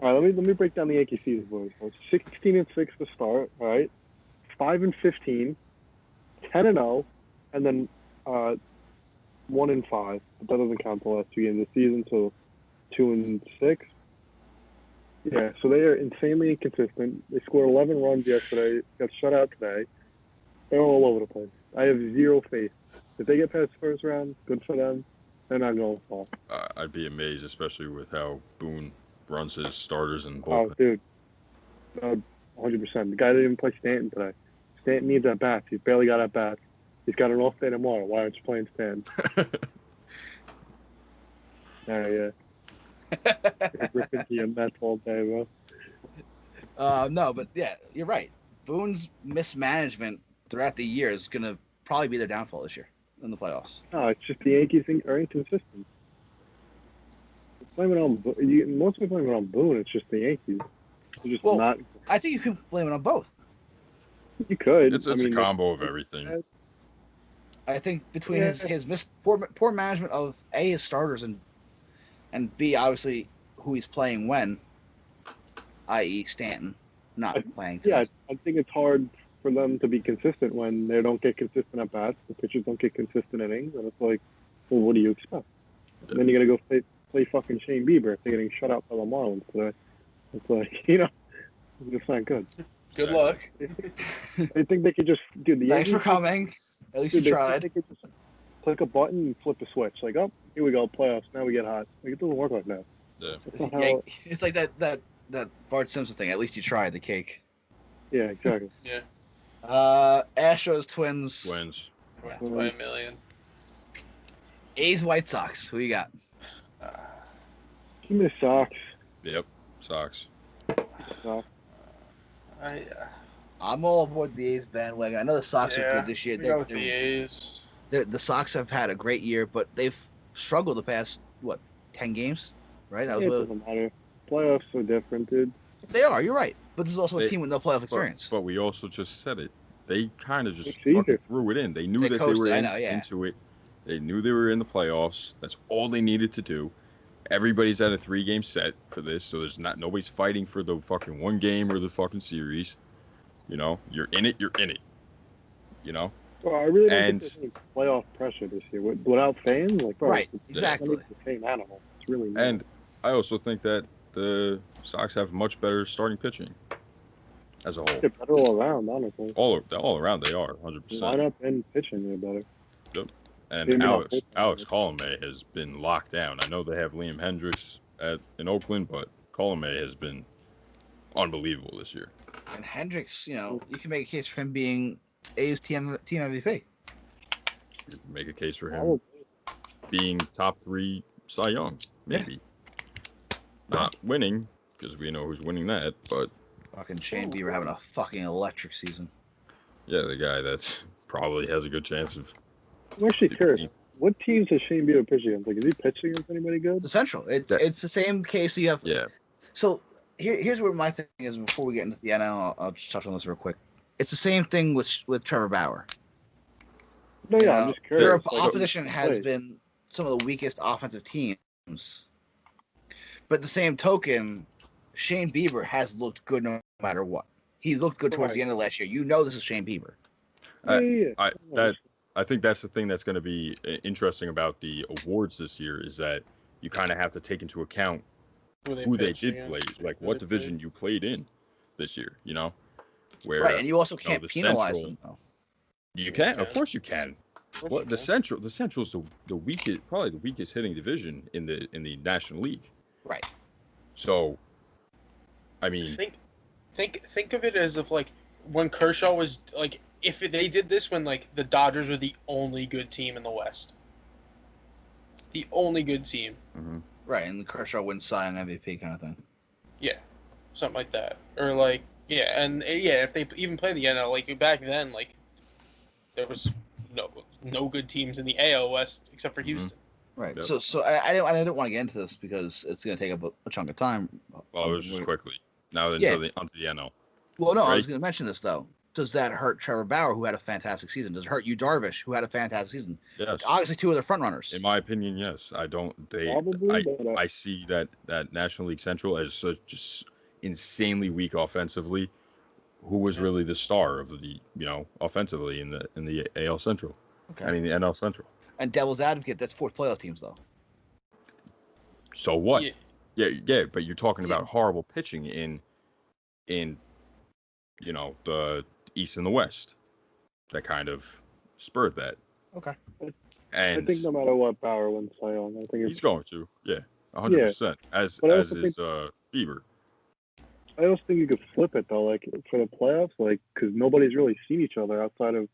S3: right, let me break down the Yankee season, boys. 16-6 to start, all right? 5-15, 10-0, and then 1-5. But that doesn't count the last 2 games of the season, so 2-6. Yeah, so they are insanely inconsistent. They scored 11 runs yesterday, got shut out today. They're all over the place. I have zero faith. If they get past the first round, good for them. They're not going to fall.
S1: I'd be amazed, especially with how Boone runs his starters and
S3: bullpen. Oh, dude. 100%. The guy didn't even play Stanton today. Stanton needs at bats. He's barely got at bats. He's got an off day tomorrow. Why aren't you playing Stanton? Yeah. Ripping to your Mets all day, bro.
S2: No, but yeah, you're right. Boone's mismanagement throughout the year is going to probably be their downfall this year in the playoffs.
S3: No, it's just the Yankees are inconsistent. Most people blame it on Boone. It's just the Yankees. Just not.
S2: I think you can blame it on both.
S3: You could.
S1: It's a combo of everything.
S2: I think between his poor management of his starters and B, obviously who he's playing when, i.e. Stanton, not playing today.
S3: Yeah, I think it's hard for them to be consistent when they don't get consistent at bats. The pitchers don't get consistent innings, and it's like, well, what do you expect? Yeah. And then you got to go play fucking Shane Bieber if they're getting shut out by the Marlins today. It's like, it's not good.
S4: Good luck.
S3: I think they could just do the.
S2: Thanks for coming. At least you tried.
S3: They could just click a button and flip a switch. Like, oh, here we go, playoffs. Now we get hot. Like, it doesn't work like that.
S1: Yeah.
S2: It's like that Bart Simpson thing. At least you tried the cake.
S3: Yeah, exactly.
S4: Yeah.
S2: Astros, Twins.
S1: Twins.
S4: By a million.
S2: A's, White Sox. Who you got?
S3: Give me the Sox.
S1: Yep, Sox.
S2: I'm all aboard the A's bandwagon. I know the Sox are good this year.
S4: Go with the A's.
S2: The Sox have had a great year, but they've struggled the past 10 games, right? That was
S3: It
S2: what
S3: doesn't matter. Playoffs are different, dude.
S2: they are. You're right, but this is also a team with no playoff experience.
S1: But we also just said it. They kind of just
S3: It's easier.
S1: fucking threw it in. They knew
S2: They
S1: that
S2: coasted,
S1: they
S2: I
S1: were
S2: know, yeah.
S1: into it. They knew they were in the playoffs. That's all they needed to do. Everybody's at a 3-game set for this, so there's nobody's fighting for the fucking 1 game or the fucking series. You know, you're in it. You're in it. You know.
S3: Well, I really don't think there's any playoff pressure this year. Without fans, like, bro,
S2: Right,
S3: it's
S2: exactly.
S3: the same animal. It's really not.
S1: And I also think that the Sox have much better starting pitching as a whole.
S3: They're better all around, honestly.
S1: All around they are 100%.
S3: Lineup and pitching are better.
S1: Yep. And
S3: Maybe not
S1: Alex
S3: pitching.
S1: `𝐒𝐿𝐓𝐄 has been locked down. I know they have Liam Hendricks in Oakland, but `𝐒𝐿𝐓𝐄 has been unbelievable this year.
S2: And Hendricks, you can make a case for him being A's team MVP.
S1: You can make a case for him
S3: Probably.
S1: being top 3 Cy Young, maybe. Not winning, because we know who's winning that, but
S2: Fucking Shane Bieber having a fucking electric season.
S1: yeah, the guy that probably has a good chance of.
S3: I'm actually curious. What teams has Shane Bieber pitching against? Like, is he pitching against anybody good?
S2: The Central. It's the same case you have.
S1: Yeah.
S2: So here's where my thing is. Before we get into the NL, I'll just touch on this real quick. It's the same thing with Trevor Bauer.
S3: No, yeah, I'm just curious.
S2: Their
S3: Like,
S2: opposition has
S3: plays.
S2: been some of the weakest offensive teams. But the same token, Shane Bieber has looked good no matter what. He looked good towards the end of last year. You know this is Shane Bieber.
S1: I think that's the thing that's going to be interesting about the awards this year is that you kind of have to take into account who they did play, like what division you played in this year, you know? Where,
S2: right, and you also can't penalize
S1: Central,
S2: them though.
S1: You can, of course you can. The Central is the weakest, probably the weakest hitting division in the National League.
S2: Right.
S1: So, I mean,
S4: think of it as if like when Kershaw was like, if they did this when like the Dodgers were the only good team in the West, the only good team.
S1: Mm-hmm.
S2: Right, and the Kershaw wins Cy Young MVP kind of thing.
S4: Yeah, something like that, or like if they even play the NL like back then, like there was no good teams in the AL West except for Houston.
S2: Right.
S1: Yep.
S2: So I didn't want to get into this because it's going to take up a chunk of time.
S1: Well, it was just quickly. Now onto the NL.
S2: Well, no,
S1: right?
S2: I was going to mention this though. Does that hurt Trevor Bauer, who had a fantastic season? Does it hurt Yu Darvish, who had a fantastic season?
S1: Yes.
S2: Obviously, two of the front runners.
S1: In my opinion, yes. I don't. I see that National League Central as just insanely weak offensively. Who was really the star of the offensively in the AL Central?
S2: Okay.
S1: I mean the NL Central.
S2: And devil's advocate, that's 4th playoff teams though.
S1: So what? Yeah. But you're talking about horrible pitching in the East and the West. That kind of spurred that.
S2: Okay.
S1: And
S3: I think no matter what, Bauer wins Cy Young. I think
S1: he's going to. Yeah. 100%. As is Bieber.
S3: I also think you could flip it though, like for the playoffs, like because nobody's really seen each other outside of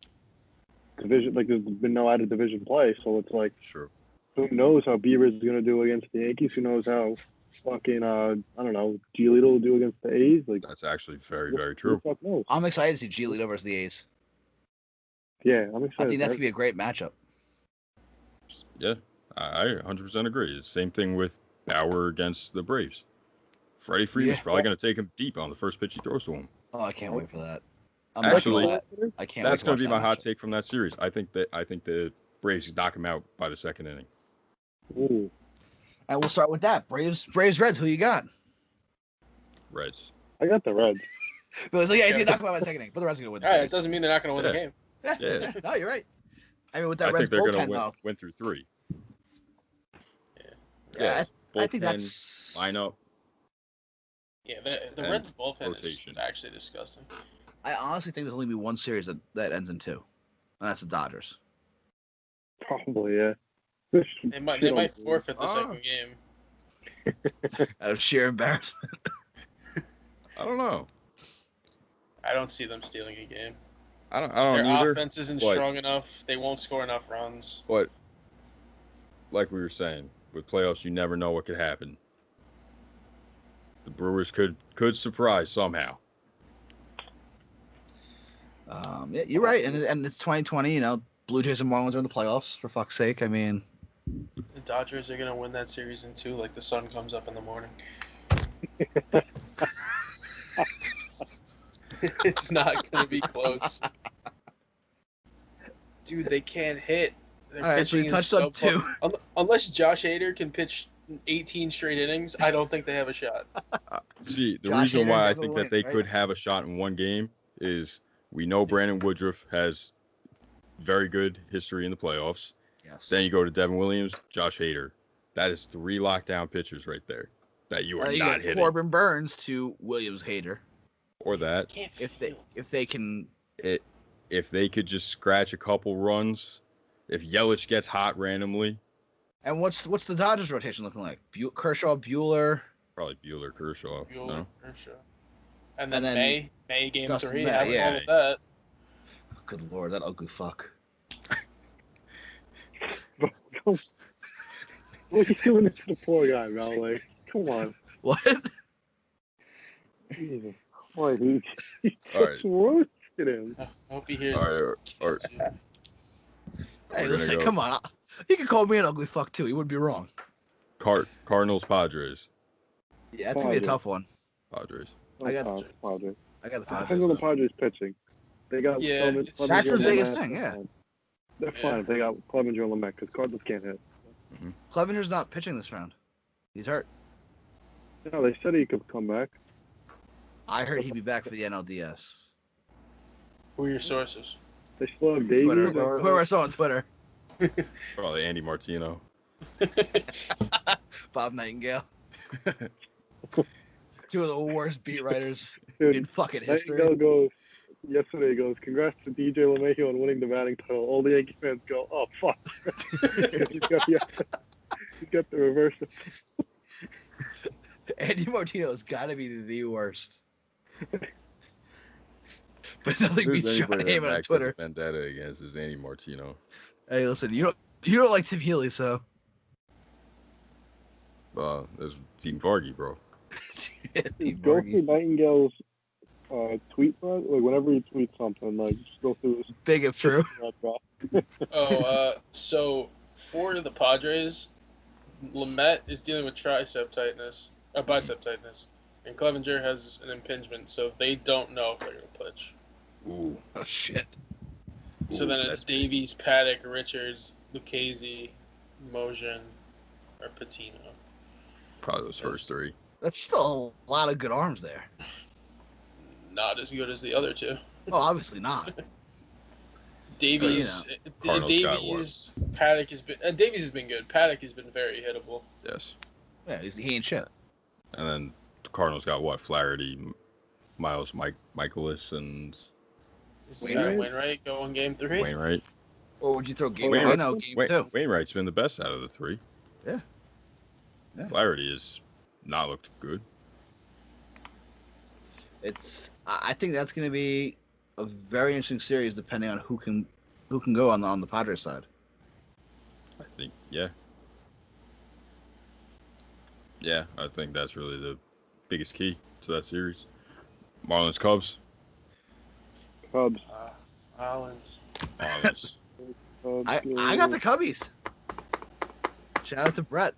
S3: division. Like there's been no added division play, so it's like,
S1: sure.
S3: Who knows how Bieber's gonna do against the Yankees? Who knows how fucking I don't know, Giolito will do against the A's? Like
S1: that's actually very very true.
S3: Who the fuck knows?
S2: I'm excited to see Giolito versus the A's.
S3: Yeah, I'm excited.
S2: I think that's gonna be a great matchup.
S1: Yeah, I 100% agree. It's the same thing with Bauer against the Braves. Freddie Freeman's probably going to take him deep on the first pitch he throws to him.
S2: Oh, I can't wait for that.
S1: Actually,
S2: I can't.
S1: That's going to be my hot take from that series. I think the Braves knock him out by the 2nd inning.
S3: Ooh.
S2: And we'll start with that. Braves, Reds. Who you got?
S1: Reds.
S3: I got the Reds.
S2: But he's gonna knock him out by the 2nd inning, but the Reds are gonna win.
S4: All right, it doesn't mean they're not gonna win the game.
S2: Yeah. No, you're right. I mean, with that
S1: I
S2: Reds
S1: think they're
S2: bullpen
S1: going
S2: though.
S1: to win through 3.
S2: Yeah. I think
S1: Bullpen,
S2: that's
S1: lineup.
S4: Yeah, the Reds bullpen
S1: rotation.
S4: is actually disgusting.
S2: I honestly think there's only be one series that ends in 2, and that's the Dodgers.
S3: Probably, yeah.
S4: They might forfeit the second game.
S2: Out of sheer embarrassment.
S1: I don't know.
S4: I don't see them stealing a game.
S1: I don't
S4: Their
S1: either.
S4: offense isn't strong enough. They won't score enough runs.
S1: But like we were saying, with playoffs, you never know what could happen. The Brewers could surprise somehow.
S2: Yeah, you're right, and it's 2020. Blue Jays and Marlins are in the playoffs, for fuck's sake. I mean,
S4: The Dodgers are gonna win that series in 2, like the sun comes up in the morning. It's not gonna be close. Dude, they can't hit. Their
S2: all right, so
S4: pitching
S2: you
S4: is
S2: touched
S4: so
S2: on 2.
S4: Unless Josh Hader can pitch 18 straight innings, I don't think they have a shot.
S1: See, the
S2: Josh
S1: reason
S2: Hader
S1: why I
S2: never
S1: think that
S2: wins,
S1: they
S2: right?
S1: could have a shot in one game is we know Brandon Woodruff has very good history in the playoffs.
S2: Yes.
S1: Then you go to Devin Williams, Josh Hader. That is 3 lockdown pitchers right there that you are
S2: you
S1: not
S2: got
S1: hitting.
S2: Corbin Burns to Williams Hader.
S1: Or that.
S4: Can't
S2: If
S4: feel.
S2: they can,
S1: If they could just scratch a couple runs, if Yelich gets hot randomly,
S2: and what's the Dodgers rotation looking like? Kershaw, Bueller,
S1: probably Bueller, Kershaw.
S4: Bueller,
S1: No?
S4: Kershaw. And then,
S2: then
S4: May game
S2: Dustin
S4: 3.
S2: May,
S4: Have
S2: yeah.
S4: fun with that.
S2: Good lord, that ugly fuck.
S3: What are you doing to the poor guy, Mel? Like, come on.
S2: What?
S3: Jesus Christ, he
S1: All right.
S3: just roasted him.
S4: I hope he hears
S1: All
S4: this.
S1: right, all right.
S2: Hey,
S1: We're
S2: listen,
S1: gonna go
S2: come on. He could call me an ugly fuck too. He wouldn't be wrong.
S1: Cardinals, Padres.
S2: Yeah, it's gonna be a tough one.
S1: Padres.
S2: I got-
S3: Padres.
S2: I got the
S3: Depends on
S2: Padres.
S3: the
S2: though.
S3: Padres pitching. They got
S4: Yeah,
S3: Clemens,
S4: it's-
S2: That's the
S3: Clevenger,
S2: biggest
S3: Lamet,
S2: thing,
S3: they're
S2: yeah.
S3: fine. They're
S4: Yeah.
S3: fine if they got Clevenger and Lamet because Cardinals can't hit.
S2: Clevenger's not pitching this round. He's hurt.
S3: No, they said he could come back.
S2: I heard he'd be back for the NLDS.
S4: Who are your sources?
S3: They still have Davies.
S2: Twitter,
S3: and,
S2: whoever I saw on Twitter.
S1: Probably Andy Martino.
S2: Bob Nightingale. Two of the worst beat writers
S3: Dude,
S2: in fucking history.
S3: Nightingale goes, congrats to DJ LeMahieu on winning the batting title. All the Yankee fans go, oh, fuck. he's got the reverse.
S2: Andy Martino's got to be the worst. But nothing
S1: There's
S2: beats Sean
S1: anybody that
S2: Heyman on
S1: Max has
S2: Twitter.
S1: a vendetta against is Andy Martino.
S2: Hey, listen, you don't like Tim Healy, so
S1: There's Team Vargy, bro.
S2: Team
S3: Go
S2: Vargy.
S3: through Nightingale's tweet thread. Like, whenever he tweets something, like, just go through his
S2: Big if true.
S3: thread, bro.
S4: So for the Padres, Lamet is dealing with bicep tightness, and Clevenger has an impingement, so they don't know if they're gonna pitch.
S1: Ooh.
S2: Oh shit.
S4: So then it's
S1: that's
S4: Davies, Paddock, Richards, Lucchese, Mojan, or Patino.
S1: probably those first 3.
S2: That's still a lot of good arms there.
S4: Not as good as the other 2.
S2: Oh, obviously not.
S4: Davies,
S1: Cardinals got
S4: Davies, Paddock has been. Davies has been good. Paddock has been very hittable.
S1: Yes.
S2: Yeah, he ain't shit.
S1: And then the Cardinals got what? Flaherty, Miles, Michaelis, and
S4: Is
S3: Wainwright?
S4: Wainwright going game 3?
S1: Wainwright.
S2: Or would you throw Game
S3: Wainwright.
S2: Reno game 2?
S1: Wainwright's been the best out of the 3.
S2: Yeah. Yeah.
S1: Flaherty has not looked good.
S2: I think that's going to be a very interesting series, depending on who can go on the Padres side.
S1: I think, yeah. Yeah, I think that's really the biggest key to that series. Marlins, Cubs.
S3: Cubs.
S4: Islands.
S1: Marlins.
S2: I got the Cubbies. Shout out to Brett.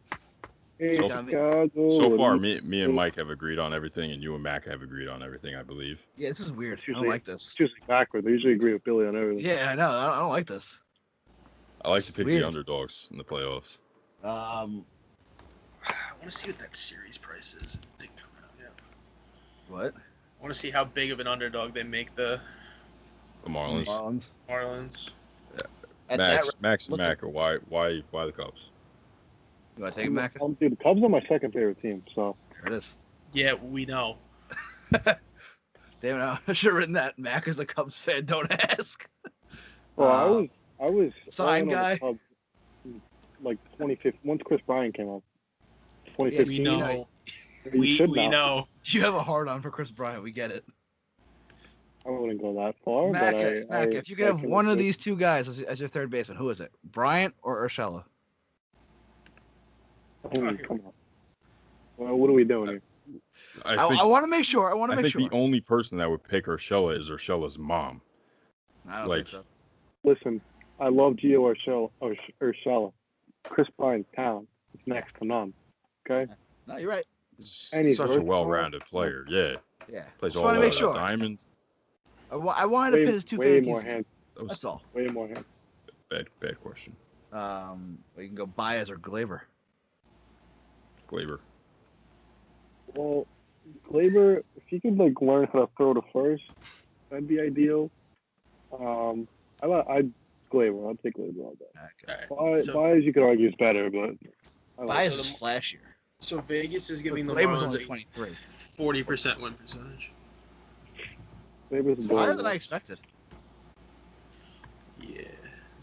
S3: Hey,
S1: So-
S3: Chicago.
S1: So far, me and Mike have agreed on everything, and you and Mac have agreed on everything, I believe.
S2: Yeah, this is weird. I don't
S3: Usually-
S2: like this.
S3: It's usually backward. They usually agree with Billy on everything.
S2: Yeah, I know. I don't like this.
S1: I like to
S2: It's
S1: pick
S2: weird.
S1: the underdogs in the playoffs.
S4: I want to see what that series price is. It didn't come out yet.
S2: What?
S4: I want to see how big of an underdog they make the
S1: The Marlins.
S4: Marlins.
S2: At
S1: Max,
S2: that,
S1: Max, and
S2: look
S1: Mac. Why the Cubs?
S2: you want to take it, Mac?
S3: Dude, the Cubs are my second favorite team. So
S2: There it is.
S4: Yeah, we know.
S2: Damn it, I should have written that. Mac is a Cubs fan. Don't ask.
S3: well, I was
S2: Sign
S3: all in on
S2: guy?
S3: the Cubs in, like 2015 once Chris Bryant came up.
S4: We
S3: 2015.
S2: you
S4: know.
S2: know-
S3: You
S4: We
S3: should
S4: know.
S2: You have a hard on for Chris Bryant. We get it.
S3: I wouldn't go that far.
S2: Mac,
S3: but
S2: Mac, if you could have
S3: can
S2: one of
S3: agree.
S2: these two guys as your third baseman, who is it? Bryant or Urshela?
S3: Come on. Well, what are we doing here?
S1: I think,
S2: I want to make sure. I want to
S1: I
S2: make
S1: think
S2: sure.
S1: the only person that would pick Urshela is Urshela's mom.
S2: I don't
S1: like-
S2: think so.
S3: Listen, I love Gio Urshela. Chris Bryant's talent. It's next to none. Okay?
S2: No, you're right.
S1: He's
S3: And he's
S1: such a
S3: versatile.
S1: well-rounded player. Yeah.
S2: Yeah.
S1: Plays
S2: Just
S1: all
S2: want to make
S1: over
S2: sure.
S1: the diamond.
S2: I wanted to pit his two
S3: way
S2: favorite
S3: more
S2: teams.
S3: hands.
S2: That's all.
S3: Way more hands.
S1: Bad question.
S2: We can go Baez or Glaber.
S1: Glaber.
S3: Well, Glaber, if he could like learn how to throw to first, that'd be ideal. I'd Glaber. I'd take Glaber all day.
S2: Okay.
S3: Baez, you could argue is better, but
S2: Baez is flashier.
S4: So Vegas is giving the
S2: Glaber's
S4: Marlins
S2: only
S4: a
S2: 23.
S4: 40% win percentage.
S3: Glaber's
S2: Higher
S3: better.
S2: than I expected.
S4: Yeah,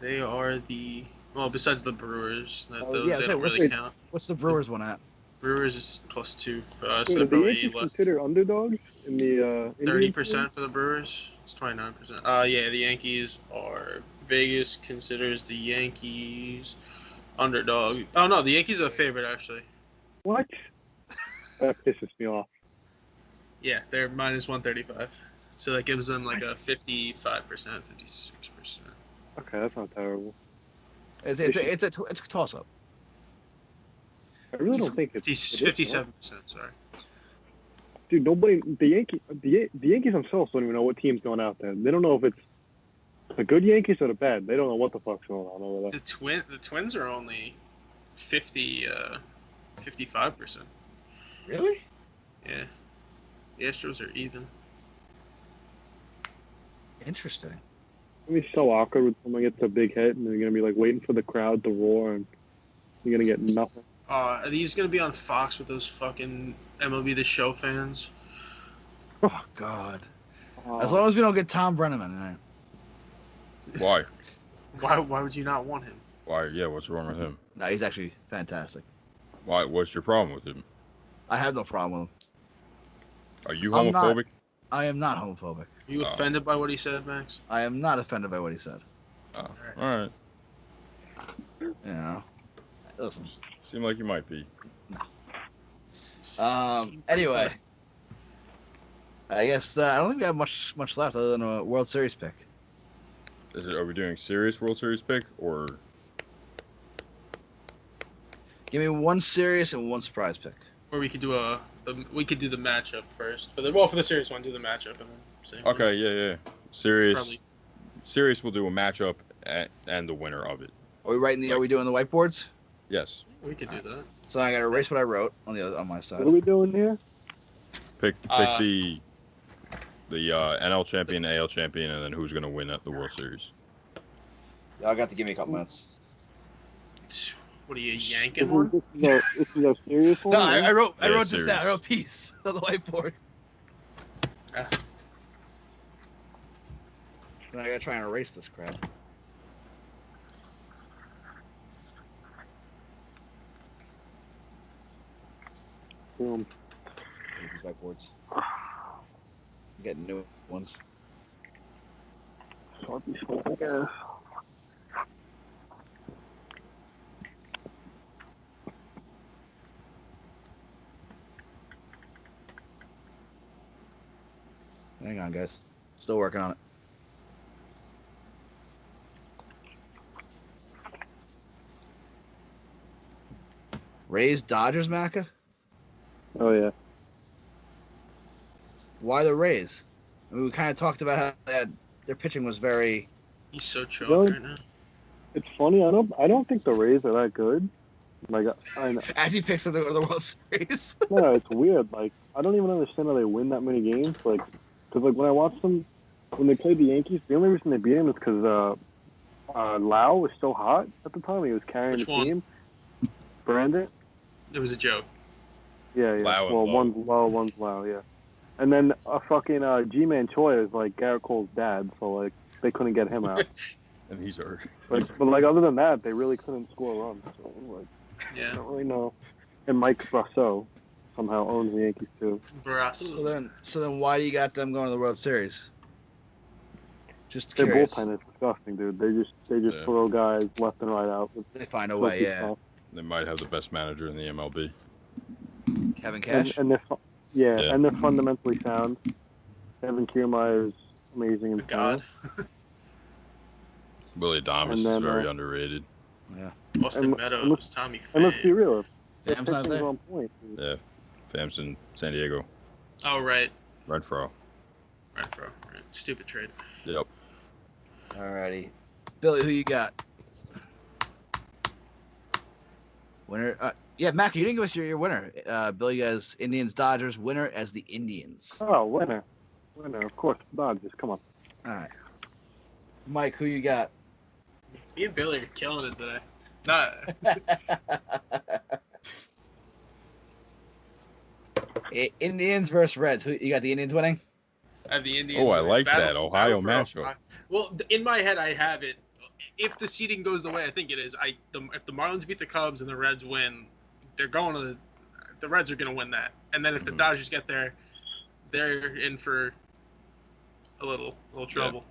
S4: they are the besides the Brewers, they
S2: yeah,
S4: don't
S2: so
S4: really count.
S2: What's the Brewers one at?
S4: Brewers is +2.
S3: Wait,
S4: So
S3: are the
S4: probably
S3: Yankees
S4: less.
S3: consider underdogs in the
S4: 30% for the Brewers. It's 29%. Yeah, the Yankees are. Vegas considers the Yankees underdog. Oh no, the Yankees are a favorite actually.
S3: What? That pisses me off.
S4: Yeah, they're -135. So that gives them like a 55%, 56%.
S3: Okay, that's not terrible.
S2: It's a toss up.
S3: I really don't think it's
S4: 57%. Sorry.
S3: Dude, nobody. The Yankees themselves don't even know what team's going out there. They don't know if it's the good Yankees or the bad. They don't know what the fuck's going on over there.
S4: The Twins are only 55%.
S2: Really?
S4: Yeah. The Astros are even.
S2: Interesting.
S3: It'd be so awkward when someone gets a big hit and they're gonna be like waiting for the crowd to roar and you're gonna get nothing.
S4: Are these gonna be on Fox with those fucking MLB The Show fans?
S2: Oh God. As long as we don't get Tom Brenneman, right?
S1: Why?
S4: Why would you not want him?
S1: Why? Yeah, what's wrong with him?
S2: No, he's actually fantastic.
S1: Why? What's your problem with him?
S2: I have no problem with him.
S1: Are you
S2: I'm not-
S1: homophobic?
S2: I am not homophobic.
S4: Are you offended by what he said, Max?
S2: I am not offended by what he said.
S1: Oh, all right.
S2: You know. Listen.
S1: Seem like you might be.
S2: Anyway. I guess I don't think we have much left other than a World Series pick.
S1: Are we doing serious World Series pick or?
S2: Give me one serious and one surprise pick.
S4: Or we could do the matchup first. For the series one, do the matchup and then say.
S1: Okay, yeah. Serious. We'll do a matchup and the winner of it.
S2: Are we doing the whiteboards?
S1: Yes.
S4: We could do that.
S2: So I gotta erase what I wrote on my side.
S3: What are we doing here?
S1: Pick the NL champion, AL champion, and then who's gonna win at the World Series.
S2: Y'all got to give me a couple minutes.
S4: What are you yanking one?
S3: This is a serious one?
S2: No, I wrote
S1: Yeah,
S2: this down. I wrote peace on the whiteboard.
S4: Ah.
S2: Then I gotta try and erase this crap.
S3: Boom.
S2: These whiteboards. I'm getting new ones.
S3: Sharpie smoke, I guess.
S2: Hang on, guys. Still working on it. Rays, Dodgers, Macca?
S3: Oh yeah.
S2: Why the Rays? I mean, we kind of talked about how their pitching was very.
S4: He's so choked
S3: No.
S4: right now.
S3: It's funny. I don't think the Rays are that good. Like I know.
S2: As he picks the World Series.
S3: No, it's weird. Like I don't even understand how they win that many games. Like, cause like when I watched them when they played the Yankees, the only reason they beat them is because Lau was so hot at the time. He was carrying
S4: Which
S3: the
S4: one?
S3: team. Brandon.
S4: It was a joke.
S3: Yeah.
S1: Lau and
S3: Well,
S1: Lowe.
S3: one's Lau, one's Lau. Yeah. And then fucking G-Man Choi is like Garrett Cole's dad, so like they couldn't get him out.
S1: And he's hurt.
S3: But like other than that, they really couldn't score runs. So like I
S4: Yeah.
S3: don't really know. And Mike Brasso somehow owns the Yankees too.
S4: Barras.
S2: So then, why do you got them going to the World Series? Just
S3: Their
S2: curious.
S3: bullpen is disgusting, dude. They just
S1: Yeah.
S3: throw guys left and right out.
S2: They find a way, yeah.
S1: They might have the best manager in the MLB.
S2: Kevin Cash.
S3: And they're
S1: Yeah.
S3: and they're fundamentally sound. Kevin Kiermaier is amazing and
S4: God.
S1: Willie Adames is very underrated.
S2: Yeah.
S4: Austin Meadows, Tommy Pham.
S3: And let's be real.
S2: Fam's not there.
S3: On point.
S1: Yeah. Fam's in San Diego.
S4: Oh, right.
S1: Renfro.
S4: Right. Stupid trade.
S1: Yep.
S2: Alrighty. Billy, who you got? Winner. Yeah, Mac, you didn't give us your winner. Billy has Indians, Dodgers. Winner as the Indians.
S3: Oh, winner. Of course, Dodgers. Come on.
S2: All right. Mike, who you got?
S4: Me and Billy are killing it today. Not.
S2: Indians versus Reds. Who you got? The Indians winning.
S4: I have the Indians.
S1: Oh, I like that Ohio
S4: for
S1: matchup.
S4: Well, in my head, I have it. If the seeding goes the way I think it is, if the Marlins beat the Cubs and the Reds win, they're going to the Reds are going to win that. And then if the Dodgers get there, they're in for a little trouble.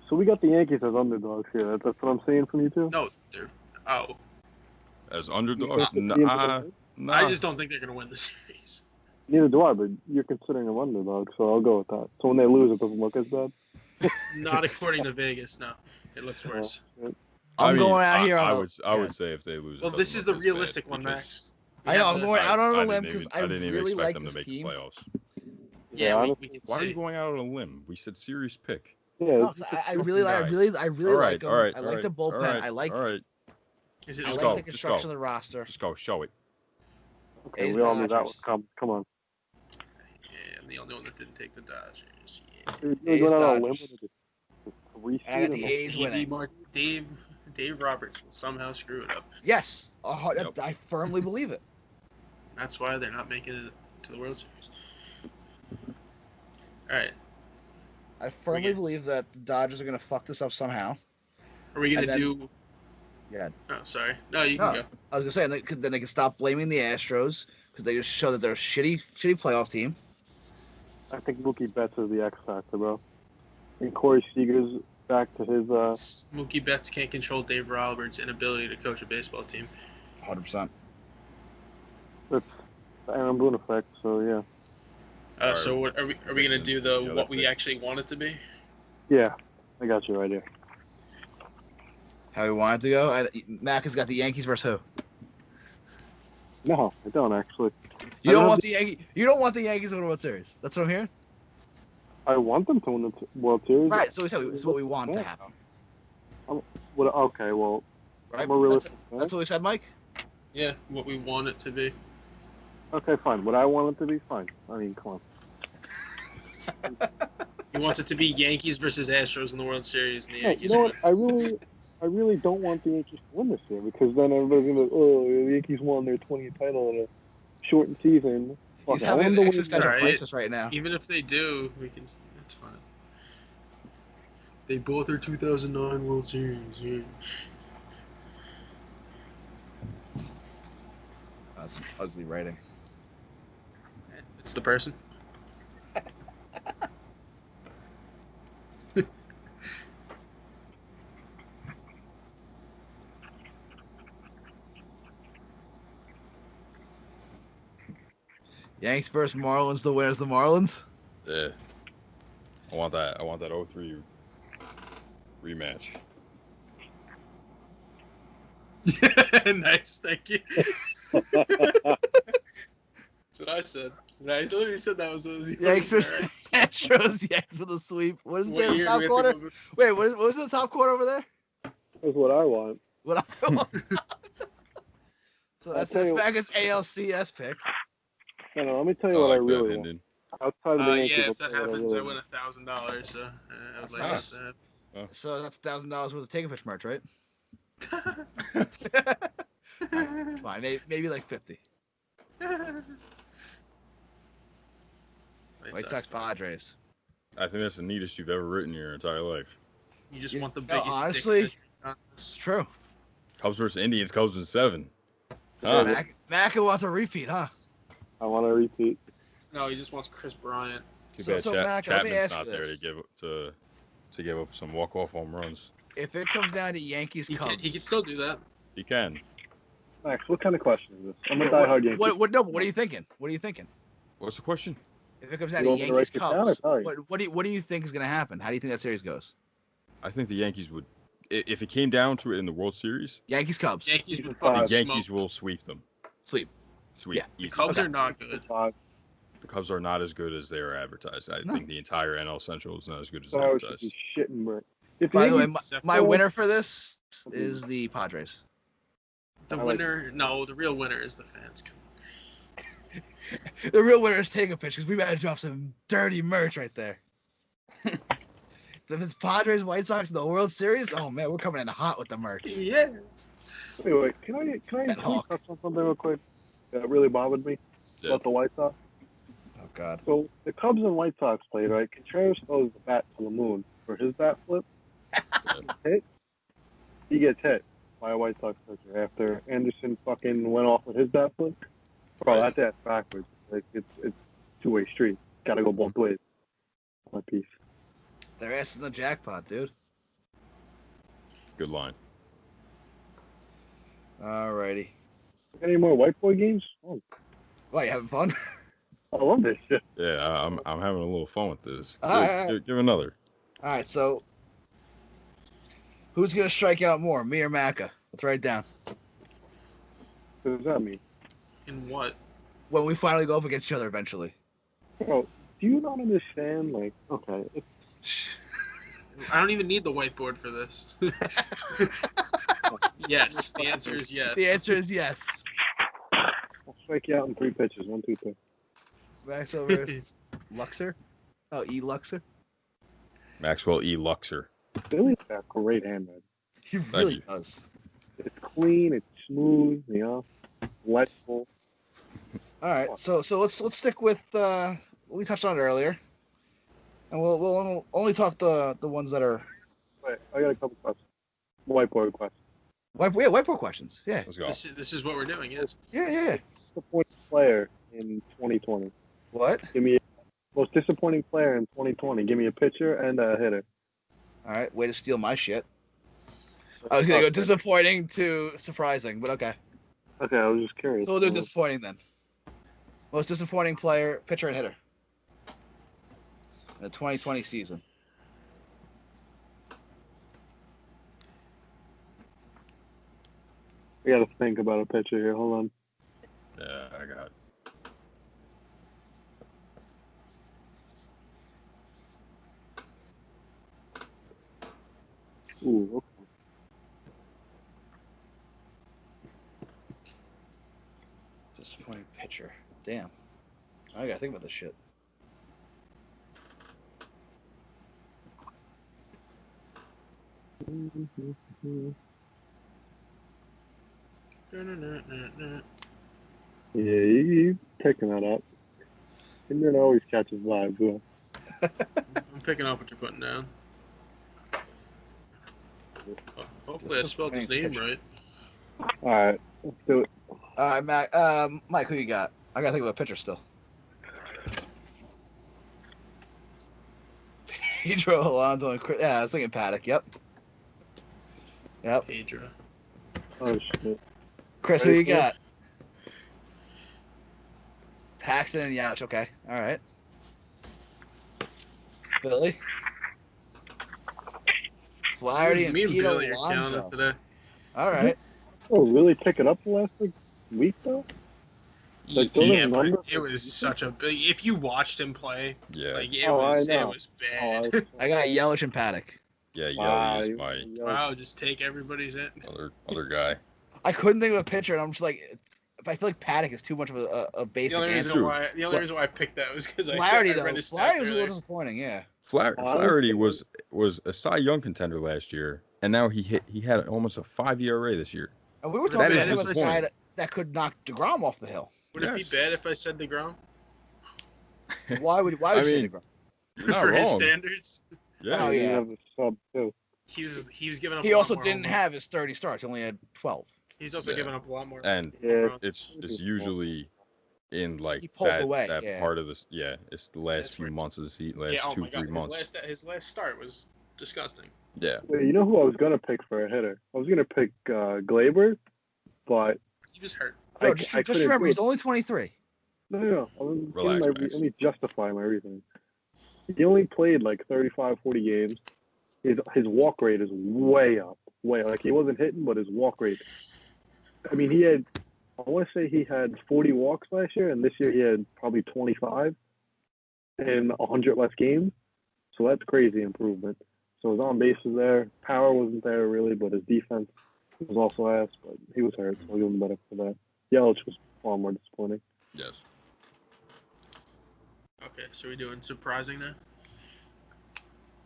S3: So we got the Yankees as underdogs here. That's what I'm saying from you two?
S4: No, they're
S1: As underdogs?
S4: I just don't think they're going to win the series.
S3: Neither do I, but you're considering them underdogs, so I'll go with that. So when they lose, it doesn't look as bad?
S4: Not according to Vegas, no. It looks worse.
S2: I'm going out here on
S1: I would say if they lose.
S4: Well, this is the realistic one, Max.
S2: I know, I'm going out on a limb because I
S1: didn't even
S2: really
S1: expect
S2: like
S1: them to
S2: this
S1: make
S2: team.
S1: the playoffs.
S4: Yeah, we did
S1: Why are
S4: say.
S1: you going out on a limb? We said serious pick.
S3: Yeah,
S2: No, I really like them. I like the bullpen. I like
S1: the
S2: construction of the roster.
S1: Just go, show it.
S3: Okay,
S2: A's
S3: we all knew that
S2: Dodgers.
S3: was come on.
S4: Yeah, I'm the only one that didn't take the Dodgers. Yeah.
S3: You're
S2: A's
S3: going out on a limb
S2: Dodgers.
S3: with a three
S2: I got
S3: seed
S2: the
S3: and
S2: A's winning.
S4: Dave Roberts will somehow screw it up.
S2: Yes, I firmly believe it.
S4: That's why they're not making it to the World Series. All right.
S2: I firmly believe that the Dodgers are going to fuck this up somehow.
S4: Are we going to do...
S2: Yeah.
S4: Oh, sorry. No, you can go.
S2: I was going to say, then they can stop blaming the Astros because they just show that they're a shitty playoff team.
S3: I think Mookie Betts is the X factor, bro. And Corey Seager's back to his.
S4: Mookie Betts can't control Dave Roberts' inability to coach a baseball team.
S2: 100%.
S3: It's the Aaron Boone effect, so yeah.
S4: So what, are we going to do what we actually want it to be?
S3: Yeah, I got your idea.
S2: How we want it to go? Mac has got the Yankees versus who?
S3: No, I don't actually.
S2: You don't want the Yankees to win the World Series. That's what I'm hearing.
S3: I want them to win the World Series.
S2: Right. So we said it's what we want to happen.
S3: Okay, well,
S2: Right.
S3: I'm a realistic fan.
S2: That's what we said, Mike.
S4: Yeah, what we want it to be.
S3: Okay, fine. What I want it to be, fine. I mean, come on.
S4: He wants it to be Yankees versus Astros in the World Series, and the
S3: Yeah,
S4: Yankees.
S3: you know what? I really don't want the Yankees to win this year because then everybody's gonna be, oh, the Yankees won their 20th title in a shortened season.
S2: He's having an existential crisis right now.
S4: Even if they do, we can. That's fine. They both are 2009 World Series. Yeah.
S2: That's some ugly writing.
S4: It's the person.
S2: Yanks versus Marlins. The winner's the Marlins.
S1: Yeah. I want that 0-3 rematch.
S4: Nice, thank you. That's what I said. I literally said that was
S2: Yanks versus Astros. Yanks with a sweep. What is it in the top corner? Wait, what was in the top corner over there?
S3: That's what I want.
S2: What I want. So that's back as ALCS pick.
S3: No, let me tell you what I really want.
S1: Hendon.
S3: Outside of the Yankees,
S4: yeah, if that
S3: I'll tell you
S4: happens,
S3: what
S4: I
S3: really
S4: win $1,000. So I would
S2: That's
S4: like
S2: nice.
S4: that.
S2: So that's $1,000 worth of Take a Fish merch, right? Fine, maybe like 50. White Sox Padres.
S1: I think that's the neatest you've ever written in your entire life.
S4: You just want the biggest.
S2: Honestly,
S4: dick that-
S2: it's true.
S1: Cubs versus Indians, Cubs in 7. Huh?
S2: Mac wants a repeat, huh?
S3: I want to repeat.
S4: No, he just wants Chris Bryant.
S1: Too bad
S2: Mac, let me
S1: Chapman's
S2: ask
S1: not
S2: you
S1: there
S2: this.
S1: to give up some walk-off home runs.
S2: If it comes down to Yankees
S4: He
S2: Cubs,
S4: can still do that.
S1: He can.
S3: Max, what kind of question is this? I'm a diehard Yankee.
S2: what are you thinking? What are you thinking?
S1: What's the question?
S2: If it comes down
S3: You
S2: to
S3: want me to
S2: Yankees
S3: write this down or
S2: Cubs,
S3: tell you?
S2: what do you think is going to happen? How do you think that series goes?
S1: I think the Yankees would if it came down to it in the World Series,
S2: Yankees, Cubs.
S4: Yankees would
S1: the
S4: fucking
S1: Yankees
S4: smoke.
S1: will sweep them.
S2: Sweep. Yeah.
S4: The
S1: Easy.
S4: Cubs
S2: Okay.
S4: are not good.
S1: The Cubs are not as good as they are advertised. I
S2: No.
S1: think the entire NL Central is not as good as
S3: Sorry, should
S1: advertised.
S3: be shitting, but
S2: By the way,
S3: Yankees-
S2: my winner for this is the Padres.
S4: The winner, no, the real winner is the fans.
S2: The real winner is taking a pitch because we better drop some dirty merch right there. If it's Padres, White Sox in the World Series, oh man, we're coming in hot with the merch.
S4: Yes.
S3: Wait, can I
S2: Hawk.
S3: touch on something real quick that really bothered me about the White Sox?
S2: Oh god.
S3: So the Cubs and White Sox played, right? Contreras throws the bat to the moon for his bat flip. Hit. He gets hit by a White Sox pitcher after Anderson fucking went off with his bat flip. Bro, that's backwards. Like it's two-way street. Gotta go both ways. One piece.
S2: Their ass is in the jackpot, dude.
S1: Good line.
S2: Alrighty.
S3: Any more white boy games? Oh,
S2: What, you having fun?
S3: I love this shit.
S1: Yeah, I'm having a little fun with this.
S2: All right.
S1: Give another.
S2: Alright, so who's gonna strike out more, me or Macca? Let's write it down.
S3: What does that mean?
S4: In what?
S2: When we finally go up against each other eventually.
S3: Bro, do you not understand? Like, okay,
S4: I don't even need the whiteboard for this. Yes, the answer is yes.
S2: The answer is yes.
S3: I'll strike you out in 3 pitches. 1, 2, 3.
S2: Maxwell versus Luxor? Oh, Luxor?
S1: Maxwell E. Luxor.
S3: Billy's got a great handbag.
S2: He really
S1: you.
S2: does.
S3: It's clean, it's smooth, legible.
S2: Alright, so let's stick with we touched on it earlier. And we'll only talk the ones that are
S3: Wait, I got a couple questions. Whiteboard questions.
S2: whiteboard questions. Yeah.
S1: Let's go.
S4: This is what we're doing, yes.
S2: Yeah.
S3: Disappointing player in 2020.
S2: What?
S3: Give me most disappointing player in 2020. Give me a pitcher and a hitter.
S2: Alright, way to steal my shit. I was gonna go disappointing to surprising, but okay.
S3: Okay, I was just curious.
S2: So we'll do disappointing then. Most disappointing player, pitcher, and hitter. In the 2020 season.
S3: I gotta think about a pitcher here. Hold on.
S1: Yeah, I got it.
S3: Ooh, okay.
S2: Disappointing pitcher. Damn. I gotta think about this shit.
S3: Yeah, you picking that up. And then always catches vibes, well.
S4: I'm picking up what you're putting down. Hopefully I spelled his name right.
S3: Alright, let's do it.
S2: Alright, Mike, who you got? I gotta think about a pitcher still. Pedro Alonso and Chris. Yeah, I was thinking Paddock. Yep.
S4: Pedro.
S3: Oh, shit.
S2: Chris, who you got? Paxton and Youch. Okay. All right. Billy. Flaherty and
S4: Me
S2: Pete
S4: Billy are killing
S2: Alonso.
S4: it today.
S2: All right.
S3: Oh, really picking up the last week, though? Like, those
S4: Yeah,
S3: numbers
S4: but it was such a big. If you watched him play,
S1: Yeah.
S4: like it
S3: Oh, I
S4: was
S3: know.
S4: bad.
S2: I got Yelich and Paddock.
S1: Yeah,
S3: Wow,
S1: Yelly is my
S4: Wow, just take everybody's in.
S1: other guy.
S2: I couldn't think of a pitcher, and I'm just like, I feel like Paddock is too much of a basic
S4: The only
S2: answer.
S4: reason why I picked that was because I
S2: Flaherty
S4: read
S2: though.
S4: his stats
S2: Flaherty was a
S4: earlier.
S2: little disappointing. Yeah.
S1: Flaherty was a Cy Young contender last year, and now he had almost a 5 ERA this year.
S2: And we were
S1: That
S2: talking
S1: is
S2: about him as a
S1: disappointing.
S2: guy that could knock DeGrom off the hill.
S4: Would it be
S1: Yes.
S4: bad if I said DeGrom?
S2: Why would
S1: I
S2: you say
S1: mean,
S2: DeGrom?
S1: You're not
S4: For his
S1: wrong.
S4: standards,
S1: Yeah.
S2: Oh,
S3: You
S2: yeah.
S3: have a sub, too.
S4: he was giving up.
S2: He
S4: a lot
S2: also
S4: more
S2: didn't
S4: home
S2: have his 30 starts. He only had 12.
S4: runs. He's also
S1: Yeah.
S4: giving up a lot more.
S1: And
S3: Yeah.
S4: runs.
S1: it's usually in like
S2: He pulls
S1: that,
S2: away,
S1: that
S2: yeah.
S1: part of this. Yeah, it's the last
S4: That's
S1: few
S4: where it's-
S1: months of the season, last
S4: Yeah, oh
S1: 2-3
S4: my god,
S1: months.
S4: his last start was disgusting.
S1: Yeah.
S3: Wait, you know who I was going to pick for a hitter? I was going to pick Glaber, but
S4: He was hurt.
S2: Bro,
S3: I
S2: just
S3: couldn't
S2: remember,
S3: do
S2: he's
S3: it.
S2: only 23.
S3: No.
S1: Relax, Max.
S3: Let me justify my reasoning. He only played like 35, 40 games. His walk rate is way up. way. Like, he wasn't hitting, but his walk rate. I mean, I want to say he had 40 walks last year, and this year he had probably 25 in 100 less games. So that's crazy improvement. So his on base was there. Power wasn't there really, but his defense was also ass. But he was hurt, so I'll give him better for that. Yelich was far more disappointing.
S1: Yes.
S4: Okay, so we're doing surprising now?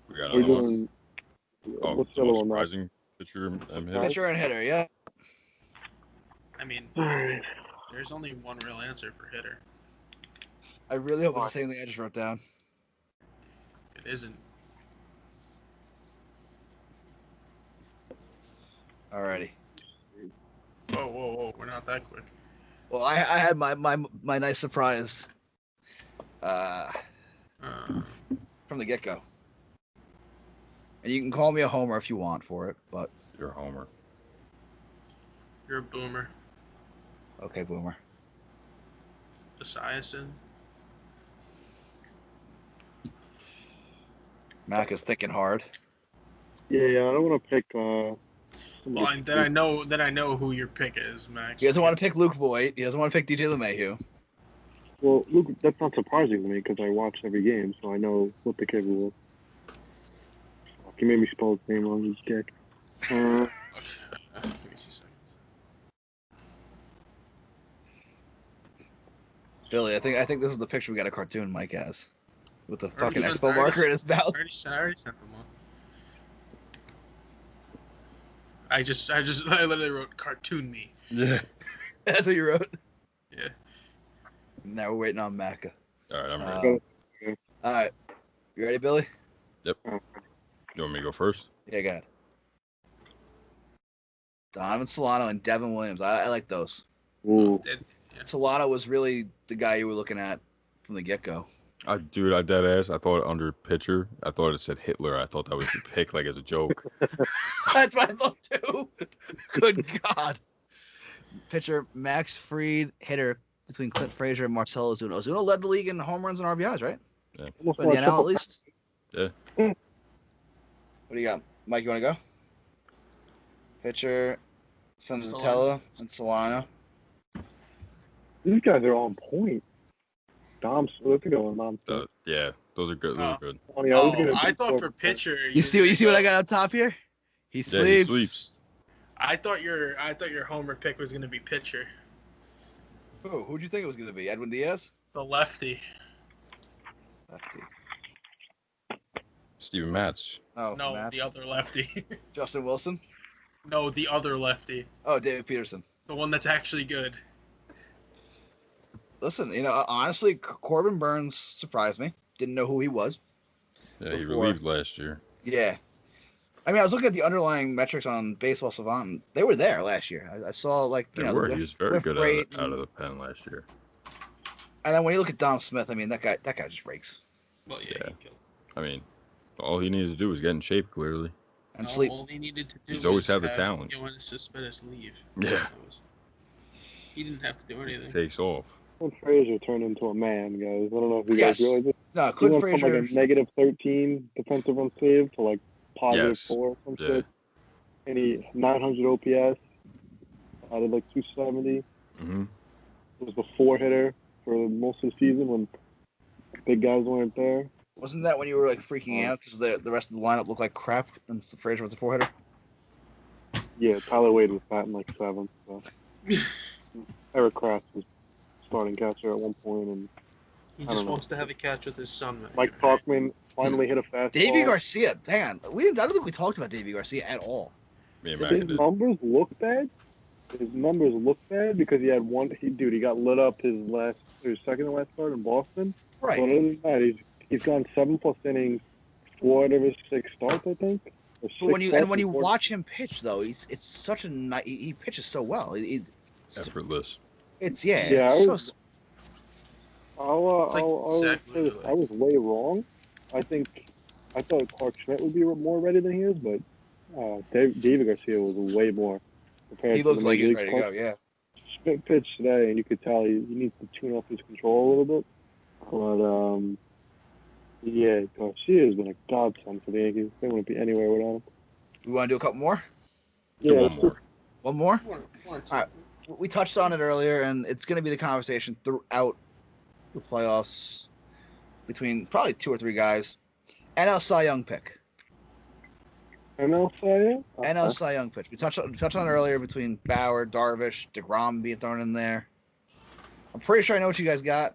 S1: We got
S3: We're
S1: another one.
S3: doing.
S1: Oh,
S3: What's the
S1: so
S3: other one?
S1: surprising pitcher and hitter.
S2: Pitcher and hitter, yeah.
S4: I mean,
S3: Alright.
S4: there's only one real answer for hitter.
S2: I really hope it's the same thing I just wrote down.
S4: It isn't.
S2: Alrighty.
S4: Whoa, we're not that quick.
S2: Well, I had my nice surprise from the get-go. And you can call me a homer if you want for it, but...
S1: You're a homer.
S4: You're a boomer.
S2: Okay, boomer.
S4: Esiason.
S2: Mac is thinking hard.
S3: Yeah, I don't want to pick.
S4: Well, then I know who your pick is, Max.
S2: He doesn't want to pick Luke Voigt. He doesn't want to pick DJ LeMahieu.
S3: Well, Luke, that's not surprising to me because I watch every game, so I know what the kid will. You made me spell his name wrong, you dick.
S4: Give me 2 seconds.
S2: Billy, I think this is the picture we got a cartoon Mike has. With the fucking
S4: sent-
S2: expo
S4: I already
S2: marker in his mouth.
S4: I already sent them one. I literally wrote cartoon me.
S1: Yeah.
S2: That's what you wrote?
S4: Yeah.
S2: Now we're waiting on Macca.
S1: All right, I'm ready.
S2: Alright. You ready, Billy?
S1: Yep. You want me to go first?
S2: Yeah, go ahead. Donovan Solano and Devin Williams. I like those.
S3: Ooh.
S2: Solano was really the guy you were looking at from the get-go.
S1: Dude, I dead ass. I thought under pitcher, I thought it said Hitler. I thought that was your pick, like as a joke.
S2: That's what I thought too. Good God. Pitcher Max Fried, hitter between Clint Frazier and Marcell Ozuna. Ozuna led the league in home runs and RBIs, right?
S1: Yeah.
S3: Almost
S2: For the
S3: like
S2: NL at least.
S1: Yeah.
S2: What do you got, Mike? You want to go? Pitcher, Senzatella and Solano.
S3: These guys are on point. Dom's let's go on Dom.
S1: Yeah, those are good. Those are good.
S4: I thought for pitcher.
S2: You see what I got on top here? He sleeps.
S1: Yeah, he sleeps.
S4: I thought your homer pick was gonna be pitcher.
S2: Who'd you think it was gonna be? Edwin Diaz?
S4: The lefty.
S2: Lefty.
S1: Steven Matz.
S2: Oh,
S4: No,
S2: Matz.
S4: the other lefty.
S2: Justin Wilson?
S4: No, the other lefty.
S2: Oh, David Peterson.
S4: The one that's actually good.
S2: Listen, honestly, Corbin Burns surprised me. Didn't know who he was.
S1: Yeah, he
S2: Before.
S1: relieved last year.
S2: Yeah. I mean, I was looking at the underlying metrics on Baseball Savant, and they were there last year. I saw, like,
S1: They were. He was very
S2: whiff
S1: good
S2: rate
S1: out of the pen last year.
S2: And then when you look at Dom Smith, I mean, that guy just rakes.
S4: Well, yeah,
S1: Yeah.
S4: he killed.
S1: I mean, all he needed to do was get in shape, clearly.
S2: And sleep.
S4: All he needed to do
S1: He's always
S4: was
S1: had the talent.
S4: You want to suspend his leave.
S1: Yeah.
S4: He didn't have to do anything.
S1: Takes off.
S3: Clint Frazier turned into a man, guys. I don't know if you
S2: Yes.
S3: guys realize it.
S2: No,
S3: He
S2: Clint
S3: went from
S2: Frazier.
S3: like a negative 13 defensive run save to like positive
S1: Yes.
S3: 4 or some
S1: Yeah.
S3: shit. And he 900 OPS out of like 270.
S1: Mm-hmm.
S3: Was the 4 hitter for most of the season when big guys weren't there.
S2: Wasn't that when you were, like, freaking out because the rest of the lineup looked like crap and Frazier was the 4-hitter?
S3: Yeah, Tyler Wade was batting like 7. So. Eric Kraft was starting catcher at one point, and
S4: He
S3: I
S4: just
S3: don't know.
S4: wants to have a catch with his son. Man.
S3: Mike Talkman finally hit a fastball.
S2: Davey Garcia. Hang on. I don't think we talked about Davey Garcia at all.
S1: Me and
S3: His
S1: Mac did.
S3: numbers look bad. His numbers look bad because he had he got lit up his second to last start in Boston.
S2: Right.
S3: But other than that, he's gone 7+ innings, 4 out of his 6 starts, I think. Or
S2: But when
S3: 6
S2: you
S3: starts,
S2: watch him pitch though, it's such a nice. He pitches so well. He's
S1: Effortless.
S2: it's
S3: Yeah,
S2: it's
S3: I'll
S4: It's like
S3: say
S4: Zach
S3: this.
S4: Wheeler.
S3: I was way wrong. I thought Clark Schmidt would be more ready than he is, but David Garcia was way more prepared.
S2: he
S3: for
S2: looks
S3: the
S2: like
S3: major
S2: he's
S3: league
S2: ready to
S3: club.
S2: go. Yeah.
S3: Schmidt pitched today, and you could tell he needs to tune up his control a little bit. But yeah, Garcia has been a godsend for the Yankees. They wouldn't be anywhere without him.
S2: We want to do a couple more.
S1: Do
S3: Yeah,
S1: one more.
S2: One more?
S4: One or two.
S2: All right. We touched on it earlier, and it's going to be the conversation throughout the playoffs between probably 2 or 3 guys. NL Cy Young pick.
S3: NL Cy
S2: NL Cy Young pitch. We touched on it earlier between Bauer, Darvish, DeGrom being thrown in there. I'm pretty sure I know what you guys got.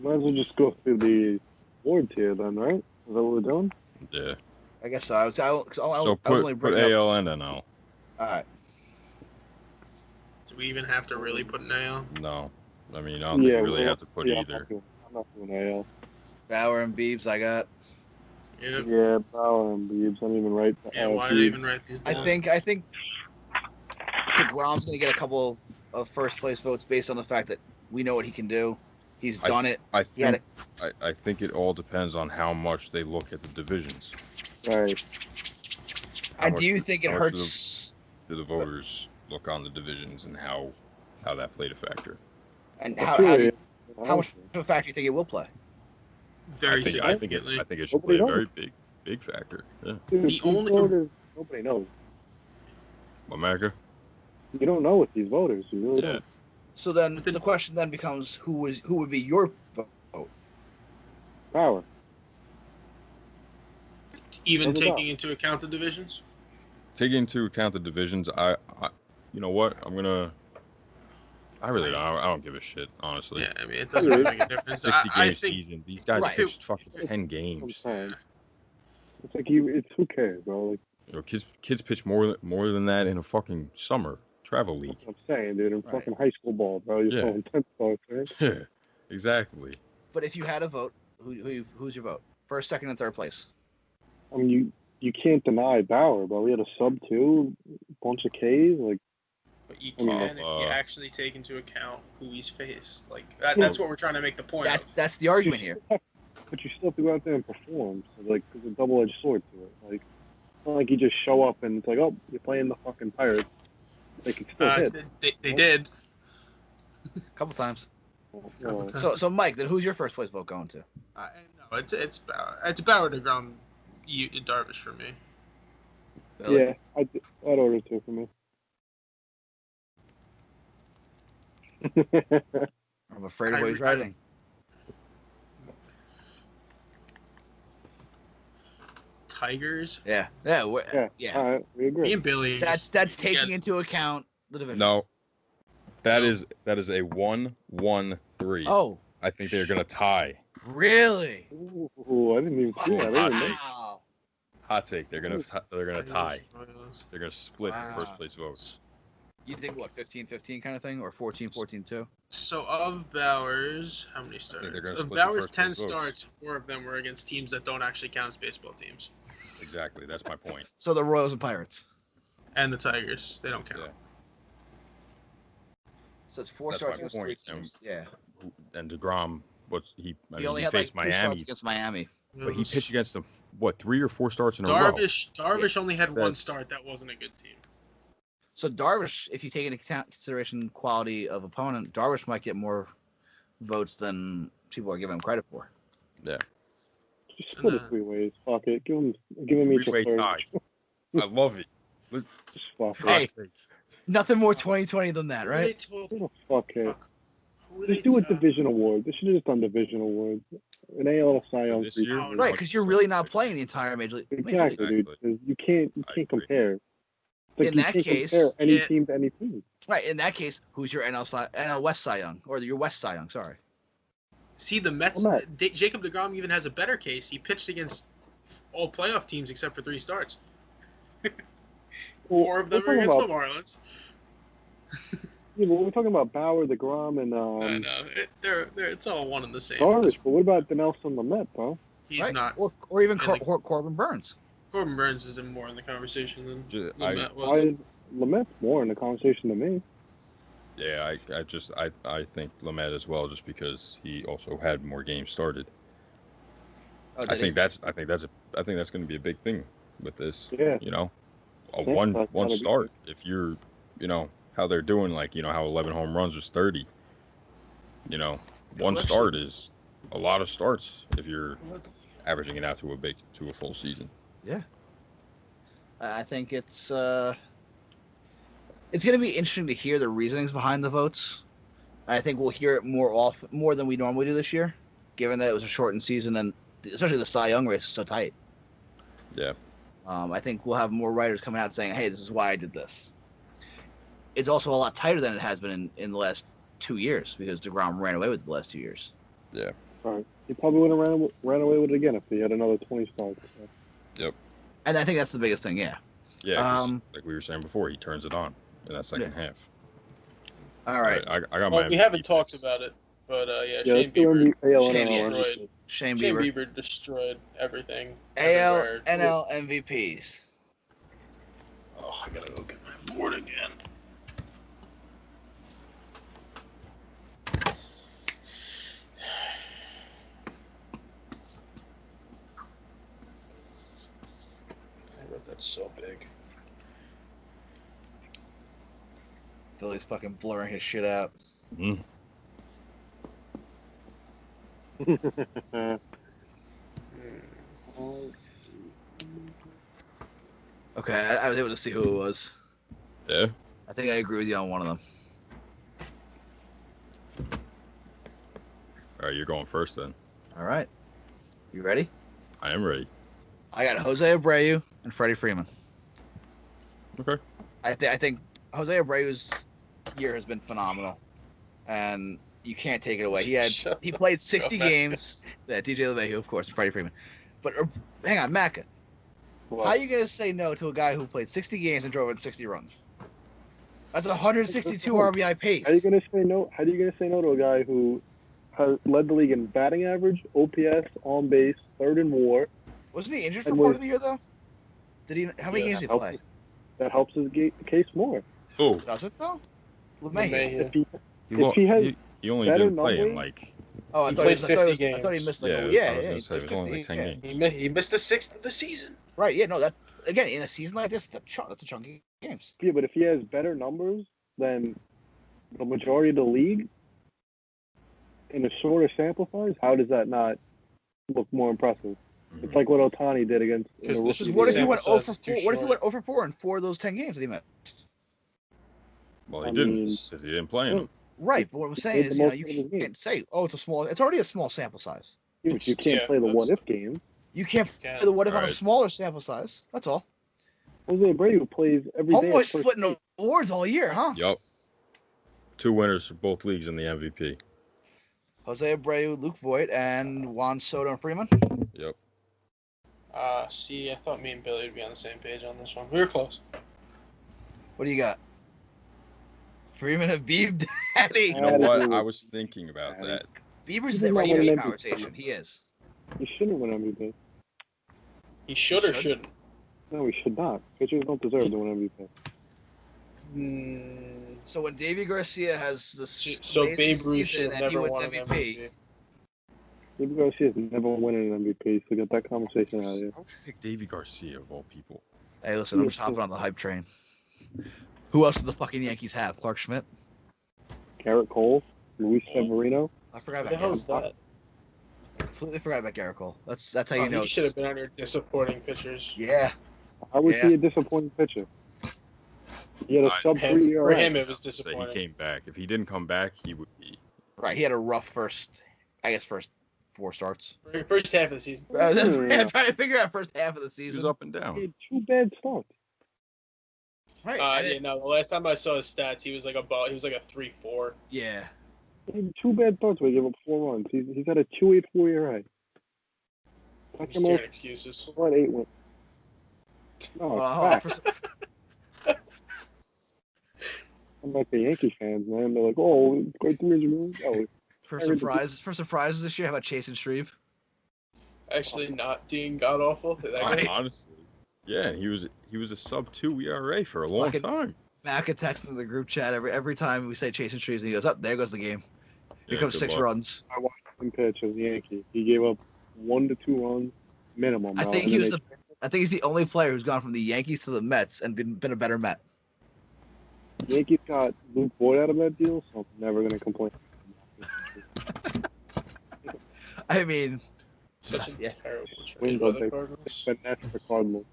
S3: Might as well just go through the awards here then, right? Is that what we're doing?
S1: Yeah.
S2: I guess so. I was
S1: So
S2: only
S1: put
S2: bringing up.
S1: AL and NL.
S2: All right.
S4: Do we even have to really put an AL?
S1: No. I mean, I don't think you really have to put either.
S3: I'm not doing AL.
S2: Bauer and Biebs, I got.
S4: Yep.
S3: Yeah, Bauer and Biebs. I didn't even write.
S4: Yeah, why did I even write these down?
S2: I think DeGrom's going to get a couple of first place votes based on the fact that we know what he can do. He's done it.
S1: I think it all depends on how much they look at the divisions.
S3: Right.
S2: And do you think it hurts?
S1: Do the voters look on the divisions and how that played a factor?
S2: And how much of a factor do you think it will play?
S4: Very significantly.
S1: I think it should play a very big factor. Yeah.
S3: Dude,
S4: The only
S3: voters, nobody knows.
S1: America?
S3: You don't know with these voters. You really don't.
S2: So then the question then becomes who would be your vote?
S3: Bauer.
S4: Even taking into account the divisions?
S1: Taking into account the divisions, I you know what? I really don't. I don't give a shit, honestly.
S4: Yeah, I mean, it doesn't really make a difference.
S1: 60-game season. These guys pitched fucking 10 games.
S3: It's like it's who cares, bro? Like,
S1: You know, kids pitch more than that in a fucking summer travel league.
S3: that's what I'm saying, dude. In fucking high school ball, bro. You're throwing 10 balls, right?
S1: Yeah, exactly.
S2: But if you had a vote, who's your vote? First, second, and third place.
S3: I mean, you can't deny Bauer, bro. We had a sub-2, bunch of Ks, like.
S4: But you can if you actually take into account who he's faced. Like that's what we're trying to make the point of.
S2: That's the argument here.
S3: But you still have to go out there and perform. So, like, there's a double-edged sword to it. Like, it's not like you just show up and it's like, oh, you're playing the fucking Pirates. They can still hit.
S4: They did.
S2: A couple times.
S3: Well,
S2: So Mike, then who's your first place vote going to?
S4: No, it's Bauer, DeGrom, Darvish for me.
S2: Really?
S3: yeah, I'd order 2 for me.
S2: I'm afraid of what he's writing.
S4: Tigers.
S2: Yeah.
S3: All right, we agree.
S4: Me and Billy.
S2: That's taking into account the division.
S1: No, that is a 1-1-3.
S2: Oh.
S1: I think they're gonna tie.
S2: Really?
S3: Ooh, I didn't even see that.
S2: Wow.
S1: Hot take. They're gonna tie. They're gonna split the first place votes.
S2: You think what, 15-15 kind of thing, or 14-14-2?
S4: So of Bauer's, how many starts? Of Bauer's 10 starts, 4 of them were against teams that don't actually count as baseball teams.
S1: Exactly. That's my point.
S2: So the Royals and Pirates.
S4: And the Tigers, they don't count.
S1: Yeah.
S2: So it's 4 starts against 3 teams. Yeah.
S1: And DeGrom, he
S2: only had
S1: faced
S2: like 2
S1: Miami,
S2: starts against Miami.
S1: but he pitched against them 3 or 4 starts in a row.
S4: Darvish only had 1 start. That wasn't a good team.
S2: So Darvish, if you take into consideration quality of opponent, Darvish might get more votes than people are giving him credit for.
S1: Yeah.
S3: Just split it 3 ways. Fuck it. Give him each a
S1: 3-way
S3: third.
S1: tie. I love it.
S3: Just fuck it.
S2: Hey, nothing more 2020 than that, right?
S3: Fuck it. Just do a division award. They should have just done division awards. An AL Cy Young.
S1: This year?
S2: Right, because you're really not playing the entire major league.
S3: Exactly, dude. You can't compare. Like
S2: In that case,
S3: compare any team to any team.
S2: Right, in that case, who's your NL West Cy Young, or your West Cy Young? Sorry.
S4: See, the Mets. Jacob DeGrom even has a better case. He pitched against all playoff teams except for 3 starts. 4 of them are against the Marlins.
S3: Yeah, but we're talking about Bauer, DeGrom, and
S4: I know it's all one and the same.
S3: Darvish, but what about the Nelson Lamet, bro?
S4: He's not.
S2: Or even Corbin Burns.
S4: Corbin Burns is more in the conversation than Lamet was.
S3: Why is Lamet's more in the conversation than me?
S1: Yeah, I think Lamet as well, just because he also had more games started.
S2: Oh,
S1: I think that's going to be a big thing with this.
S3: Yeah.
S1: You know, one start. If you're, how they're doing, like, how 11 home runs was 30. One start is a lot of starts if you're averaging it out to a full season.
S2: Yeah. I think it's going to be interesting to hear the reasonings behind the votes. I think we'll hear it more than we normally do this year, given that it was a shortened season and especially the Cy Young race is so tight.
S1: Yeah.
S2: I think we'll have more writers coming out saying, hey, this is why I did this. It's also a lot tighter than it has been in the last 2 years because DeGrom ran away with it the last 2 years.
S1: Yeah.
S3: All right. He probably would have ran away with it again if he had another 20 starts.
S1: Yep.
S2: And I think that's the biggest thing, yeah.
S1: Yeah, 'cause like we were saying before, he turns it on in that second half.
S2: All right.
S1: I got my
S4: we haven't talked about it, but Shane Bieber destroyed everything.
S2: AL, NL MVPs. Oh, I gotta go get my board again.
S4: That's so big.
S2: Billy's fucking blurring his shit out.
S1: Mm.
S2: Okay, I was able to see who it was.
S1: Yeah.
S2: I think I agree with you on one of them.
S1: All right, you're going first then.
S2: All right. You ready?
S1: I am ready.
S2: I got Jose Abreu and Freddie Freeman.
S1: Okay.
S2: I think Jose Abreu's year has been phenomenal, and you can't take it away. He played 60 games. Yeah, DJ LeMahieu, of course, and Freddie Freeman. But hang on, Macca. How are you gonna say no to a guy who played 60 games and drove in 60 runs? That's 162 RBI pace.
S3: How are you gonna say no? How are you gonna say no to a guy who has led the league in batting average, OPS, on base, third in WAR?
S2: Wasn't he injured for part of the year though? Did he? How many games did he play?
S3: That helps his case more.
S1: Oh.
S2: Does it though? LeMahieu.
S3: If he has
S1: he only didn't play in like.
S2: Oh, I thought he missed like he played
S1: 50 10 games.
S4: He missed a sixth of the season.
S2: Right. Yeah. No. That again in a season like this, that's a chunky games.
S3: Yeah, but if he has better numbers than the majority of the league in a shorter sample size, how does that not look more impressive? Mm-hmm. It's like what Ohtani did against.
S2: What if he went 0 for 4? What if he went 0 for 4 in 4 of those 10 games that he missed?
S1: Well, he didn't because he didn't play in them.
S2: Right, but what I'm saying is, you can't say, it's already a small sample size.
S3: Yeah, but you can't play the what-if game.
S2: You can't play the what-if on a smaller sample size. That's all.
S3: Jose Abreu plays every day.
S2: Homeboy's splitting awards all year, huh?
S1: Yup. 2 winners for both leagues in the MVP.
S2: Jose Abreu, Luke Voigt, and Juan Soto and Freeman.
S1: Yep.
S4: See, I thought me and Billy would be on the same page on this one. We were close.
S2: What do you got? Freeman and Beeb Daddy.
S1: You know what? I was thinking about that.
S2: Bieber's the MVP conversation. He is.
S3: He shouldn't win MVP.
S4: He should or shouldn't?
S3: No, he should not. Pitchers don't deserve to win
S2: MVP. So when Davey Garcia has this
S4: Babe Ruth should
S2: and
S4: never
S2: he wins
S4: won
S2: MVP.
S4: an MVP.
S3: Davey Garcia's never winning an MVP, so get that conversation out of here.
S1: I would pick Davey Garcia of all people.
S2: Hey, listen, I'm just hopping on the hype train. Who else do the fucking Yankees have? Clark Schmidt?
S3: Garrett Cole? Luis Severino?
S2: I forgot about
S4: What the hell is that?
S2: Completely forgot about Garrett Cole. That's how you know.
S4: He should have been on your disappointing pitchers.
S2: Yeah.
S3: How was he a disappointing pitcher? He had a sub-3 ERA.
S4: For him, it was disappointing.
S1: He came back. If he didn't come back, he would be.
S2: Right. He had a rough first 4 starts.
S4: First half of the season.
S2: I'm trying to figure out first half of the season.
S1: He was up and down.
S3: He had 2 bad starts.
S2: Right.
S4: The last time I saw his stats, he was like a 3-4.
S2: Yeah.
S3: He had 2 bad starts where he gave up 4 runs. He's got a 2.84 ERA.
S4: Just hearing excuses.
S3: 8 wins. No, I'm like the Yankee fans, man. They're like, oh, great division. Oh,
S2: for surprises this year, how about Chase and Shreve?
S4: Actually, not being god awful.
S1: Honestly, yeah, he was a sub-2 ERA for a long time.
S2: Macca texting in the group chat every time we say Chase and Shreves, and he goes, "Up there goes the game." Here comes 6 runs.
S3: I watched him pitch as a Yankee. He gave up 1 to 2 runs minimum.
S2: I think he's the only player who's gone from the Yankees to the Mets and been a better Met.
S3: Yankees got Luke Voigt out of that deal, so I'm never gonna complain.
S2: I mean,
S4: Such a
S2: yeah.
S4: terrible
S3: Wings
S4: trade by
S3: are
S4: the
S3: big.
S4: Cardinals.
S3: Finesse the Cardinals.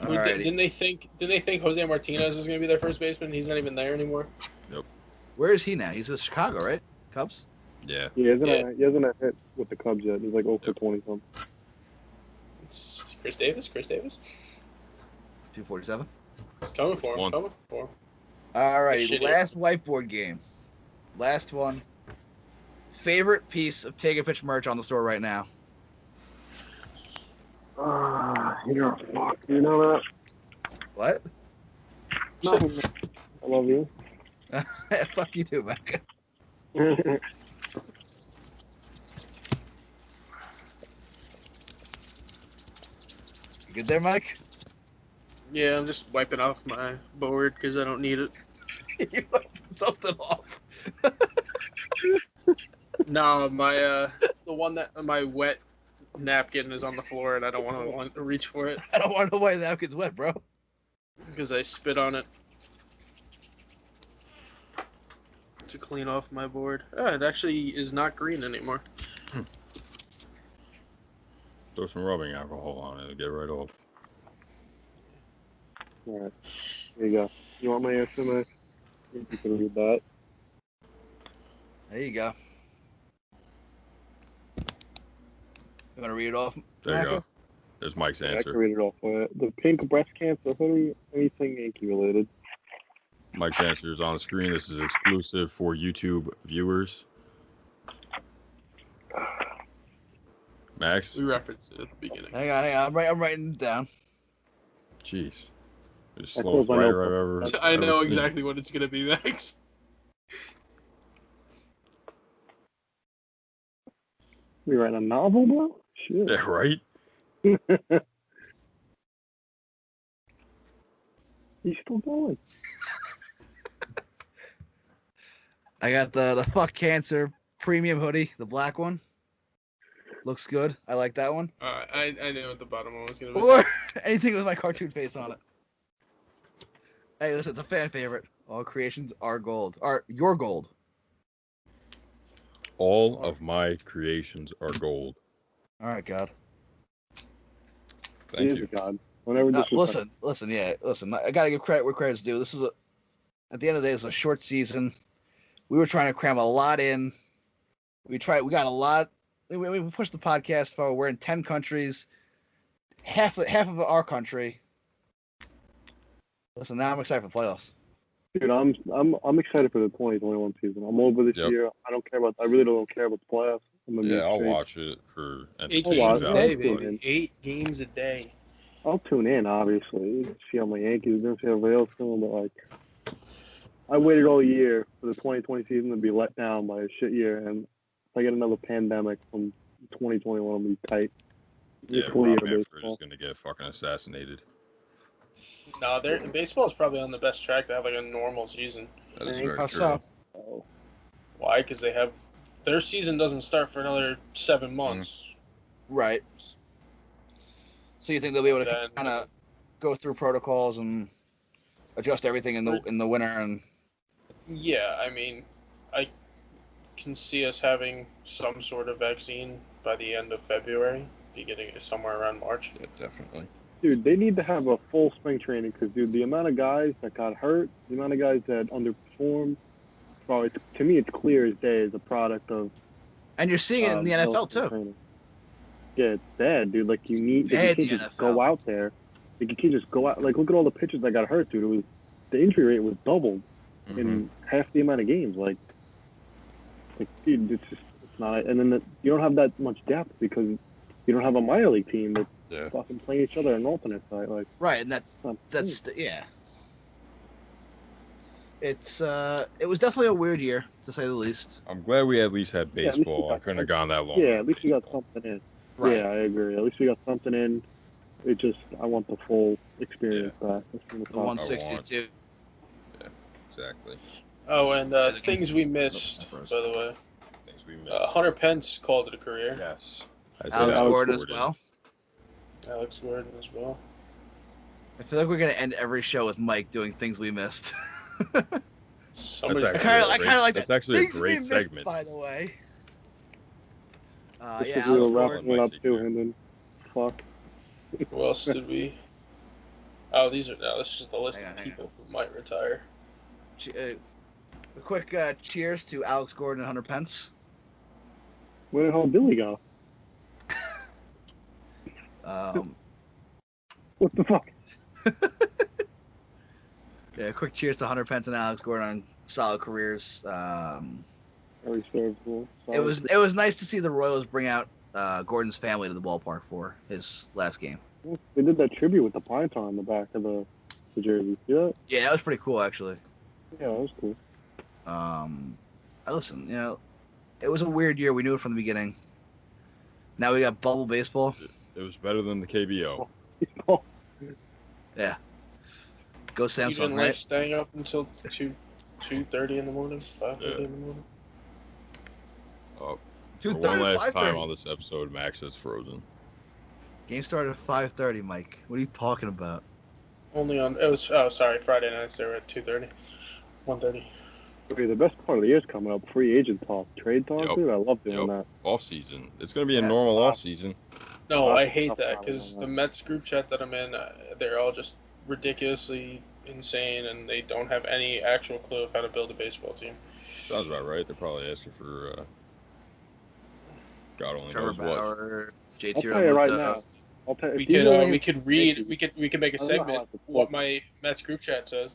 S2: Alrighty.
S4: Didn't they think Jose Martinez was going to be their first baseman? He's not even there anymore.
S2: Where is he now? He's in Chicago, right? Cubs?
S1: Yeah.
S3: He hasn't hit with the Cubs yet. He's like 0 for 20 something.
S4: It's Chris Davis.
S2: 247.
S4: It's coming for him.
S1: One.
S4: Coming for him.
S2: Alrighty,
S4: Shit
S2: last whiteboard game. Last one. Favorite piece of Take a Pitch merch on the store right now?
S3: You're a fuck. You know that?
S2: What?
S3: Nothing. I love you.
S2: Fuck you too, Mike. You good there, Mike?
S4: Yeah, I'm just wiping off my board because I don't need it.
S2: You wiped something off.
S4: No, my the one that my wet napkin is on the floor and I don't want to reach for it
S2: I don't want to know why the napkin's wet, bro.
S4: because I spit on it to clean off my board. It actually is not green anymore.
S1: Throw some rubbing alcohol on it and get right off.
S3: Alright. There you go. You want my SMS? You can read that.
S2: There you go. You want to read it off?
S1: There you
S2: Maka?
S1: go. There's Mike's
S3: Yeah, I can
S1: answer.
S3: read it off. The pink breast cancer hoodie, anything Yankee related.
S1: Mike's answer is on the screen. This is exclusive for YouTube viewers. Max?
S4: We referenced it at the beginning.
S2: Hang on. I'm writing it down.
S1: Jeez. The
S3: I
S1: slowest
S3: closed my
S1: writer I've
S3: notebook.
S1: ever
S4: I know
S1: ever seen.
S4: exactly what it's gonna be, Max.
S3: We writing a novel, bro? Shit.
S1: Yeah, right?
S3: He's still going.
S2: I got the Fuck Cancer premium hoodie, the black one. Looks good. I like that one.
S4: I knew what the bottom one was gonna be.
S2: Or anything with my cartoon face on it. Hey, listen, it's a fan favorite. All creations are gold. Are your gold.
S1: All of my creations are gold.
S2: All right, God.
S3: He
S1: Thank
S3: is
S1: you.
S3: a god. Whenever
S2: Listen. I gotta give credit where credit's due. This is at the end of the day, it's a short season. We were trying to cram a lot in. We got a lot. We pushed the podcast forward. We're in 10 countries. Half of our country. Listen, now I'm excited for playoffs.
S3: Dude, I'm excited for the 2021 season. I'm over this
S1: Yep.
S3: year. I really don't care about the playoffs.
S1: Yeah, I'll watch it for
S4: 8
S3: I'll
S4: games
S3: watch
S4: a
S3: it.
S4: day,
S3: I'll tune
S4: baby.
S3: in.
S4: 8 games a day.
S3: I'll tune in, obviously. See how my Yankees do, see how everybody else doing, but like, I waited all year for the 2020 season to be let down by a shit year, and if I get another pandemic from 2021, I'll be tight.
S1: Yeah,
S3: This whole year
S1: Rob
S3: of
S1: Manfred
S3: baseball.
S1: is going to get fucking assassinated.
S4: No, baseball is probably on the best track to have like a normal season.
S1: That is
S3: Dang.
S1: very
S2: How
S1: true.
S2: so?
S3: Oh.
S4: Why? Because their season doesn't start for another 7 months.
S2: Right. So you think they'll be able to
S4: Then-
S2: kind of go through protocols and adjust everything in the winter and
S4: Yeah, I mean, I can see us having some sort of vaccine by the end of February, beginning somewhere around March.
S1: Yeah, definitely.
S3: Dude, they need to have a full spring training because, dude, the amount of guys that got hurt, the amount of guys that underperformed, bro, to me, it's clear as day as a product of.
S2: you're seeing it in the
S3: no
S2: NFL
S3: spring
S2: too.
S3: training. Yeah, it's bad, dude. Like, you
S2: Bad,
S3: can't
S2: the
S3: just
S2: NFL.
S3: go out there. Like, you can't just go out. Like, look at all the pitchers that got hurt, dude. The injury rate was doubled
S1: Mm-hmm.
S3: in half the amount of games. Like dude, it's not. And then you don't have that much depth because you don't have a minor league team that's
S1: Yeah.
S3: fucking playing each other on alternate side. Like,
S2: Right, and that's yeah. It was definitely a weird year to say the least.
S1: I'm glad we at least had
S3: Yeah, at least we
S1: baseball.
S3: got
S1: I couldn't have gone that long.
S3: yeah, at least we got something in.
S2: Right.
S3: Yeah, I agree. At least we got something in. I want the full experience back. As soon as
S2: The
S3: possible.
S2: 162.
S1: Exactly.
S4: Oh, and things we missed, by the way.
S1: Things we missed.
S4: Hunter Pence called it a career.
S1: Yes.
S2: Alex Gordon as well.
S4: Alex Gordon as well.
S2: I feel like we're gonna end every show with Mike doing things we missed.
S4: Somebody's
S1: That's
S2: I kind of like
S1: That's
S2: that.
S1: actually a
S2: Things we
S1: great
S2: missed,
S1: segment.
S2: by the way.
S3: This
S2: Yeah,
S3: is
S2: Alex
S3: real
S2: Gordon.
S3: wrapping it up too, and then fuck.
S4: Who else did we? Oh, these are no. This is just a list
S2: Hang
S4: of
S2: on.
S4: people who might retire.
S2: A quick cheers to Alex Gordon and Hunter Pence.
S3: Where the hell did Billy go? What the fuck?
S2: Yeah, quick cheers to Hunter Pence and Alex Gordon on solid careers.
S3: Very serviceable.
S2: It was nice to see the Royals bring out Gordon's family to the ballpark for his last game.
S3: They did that tribute with the pine tar on the back of the jersey. See that?
S2: Yeah, that was pretty cool, actually.
S3: Yeah, that was cool.
S2: Listen, it was a weird year. We knew it from the beginning. Now we got bubble baseball.
S1: It was better than the KBO.
S2: Yeah. Go
S4: You
S2: Samsung,
S4: didn't
S2: right?
S4: like staying up until 2:30 in the morning, 5:30 in the morning.
S1: Oh, for
S2: 2:30,
S1: one last
S2: 5:30.
S1: time on this episode, Max is frozen.
S2: Game started at 5:30, Mike. What are you talking about?
S4: Only on Friday nights they were at 2:30, 1:30.
S3: Okay, the best part of the year is coming up. Free agent talk, trade talk,
S1: Yep.
S3: dude. I love doing that.
S1: Off season. It's gonna be a
S2: Yeah.
S1: normal off season.
S4: No, I hate
S3: Tough
S4: that
S3: time,
S4: because
S3: I
S4: the
S3: know.
S4: Mets group chat that I'm in, they're all just ridiculously insane and they don't have any actual clue of how to build a baseball team.
S1: Sounds about right. They're probably asking for God only
S2: Trevor
S1: knows what.
S2: Bauer,
S3: I'll
S2: JT
S3: tell you right
S2: Realmuto.
S3: now. I'll tell
S4: We
S3: if you
S4: could
S3: really-
S4: we could read we could make a
S3: I don't know how
S4: segment
S3: to
S4: what
S3: put-
S4: my Mets group chat says.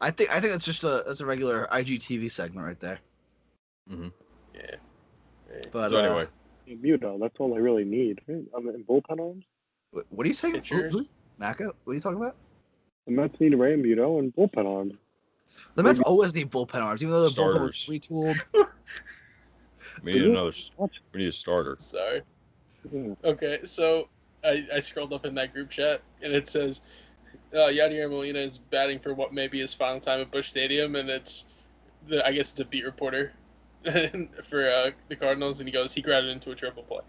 S2: I think that's just a regular IGTV segment right there.
S1: Mm-hmm.
S4: Yeah.
S2: But
S1: So anyway,
S3: Muto, that's all I really need. Right? I mean, bullpen arms.
S2: what are you saying?
S4: Pitchers.
S2: Maka? What are you talking about?
S3: The Mets need Ray Muto and bullpen arms.
S2: The Mets always need bullpen arms, even though the bullpen was
S1: Starters.
S2: retooled.
S1: we need another. We need a starter.
S4: Sorry.
S3: Yeah.
S4: Okay, so I scrolled up in that group chat and it says Yadier Molina is batting for what may be his final time at Busch Stadium, and I guess it's a beat reporter for the Cardinals, and he goes, he grounded into a triple play.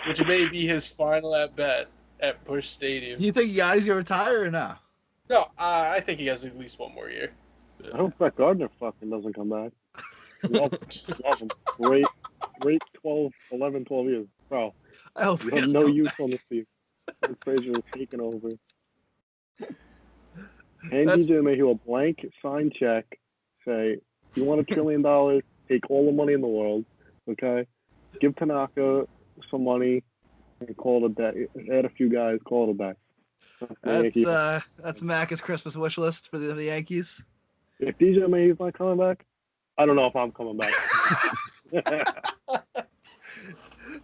S4: Which may be his final at bat at Busch Stadium.
S2: Do you think Yachty's gonna retire or not?
S4: No, I think he has at least one more year.
S3: I hope that Gardner fucking doesn't come back. Love him. Great 12 years. Bro,
S2: I hope
S3: you
S2: he
S3: have
S2: doesn't
S3: no
S2: come
S3: use
S2: back.
S3: on this team. Frazier is taking over. Hand
S2: That's-
S3: DJ Mayhew a blank sign check. Say, if you want $1 trillion, take all the money in the world. Okay? Give Tanaka some money and call it a day. Add a few guys, call it a day.
S2: That's Maka's Christmas wish list for the Yankees.
S3: If DJ Mayhew's not coming back, I don't know if I'm coming back.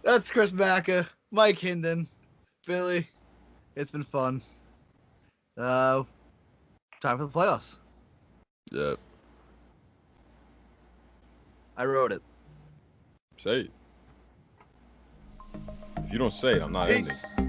S2: That's Chris Maka, Mike Hinden, Billy. It's been fun. Time for the playoffs.
S1: Yeah.
S2: I wrote it.
S1: Say it. If you don't say it, I'm not ending.
S2: Peace.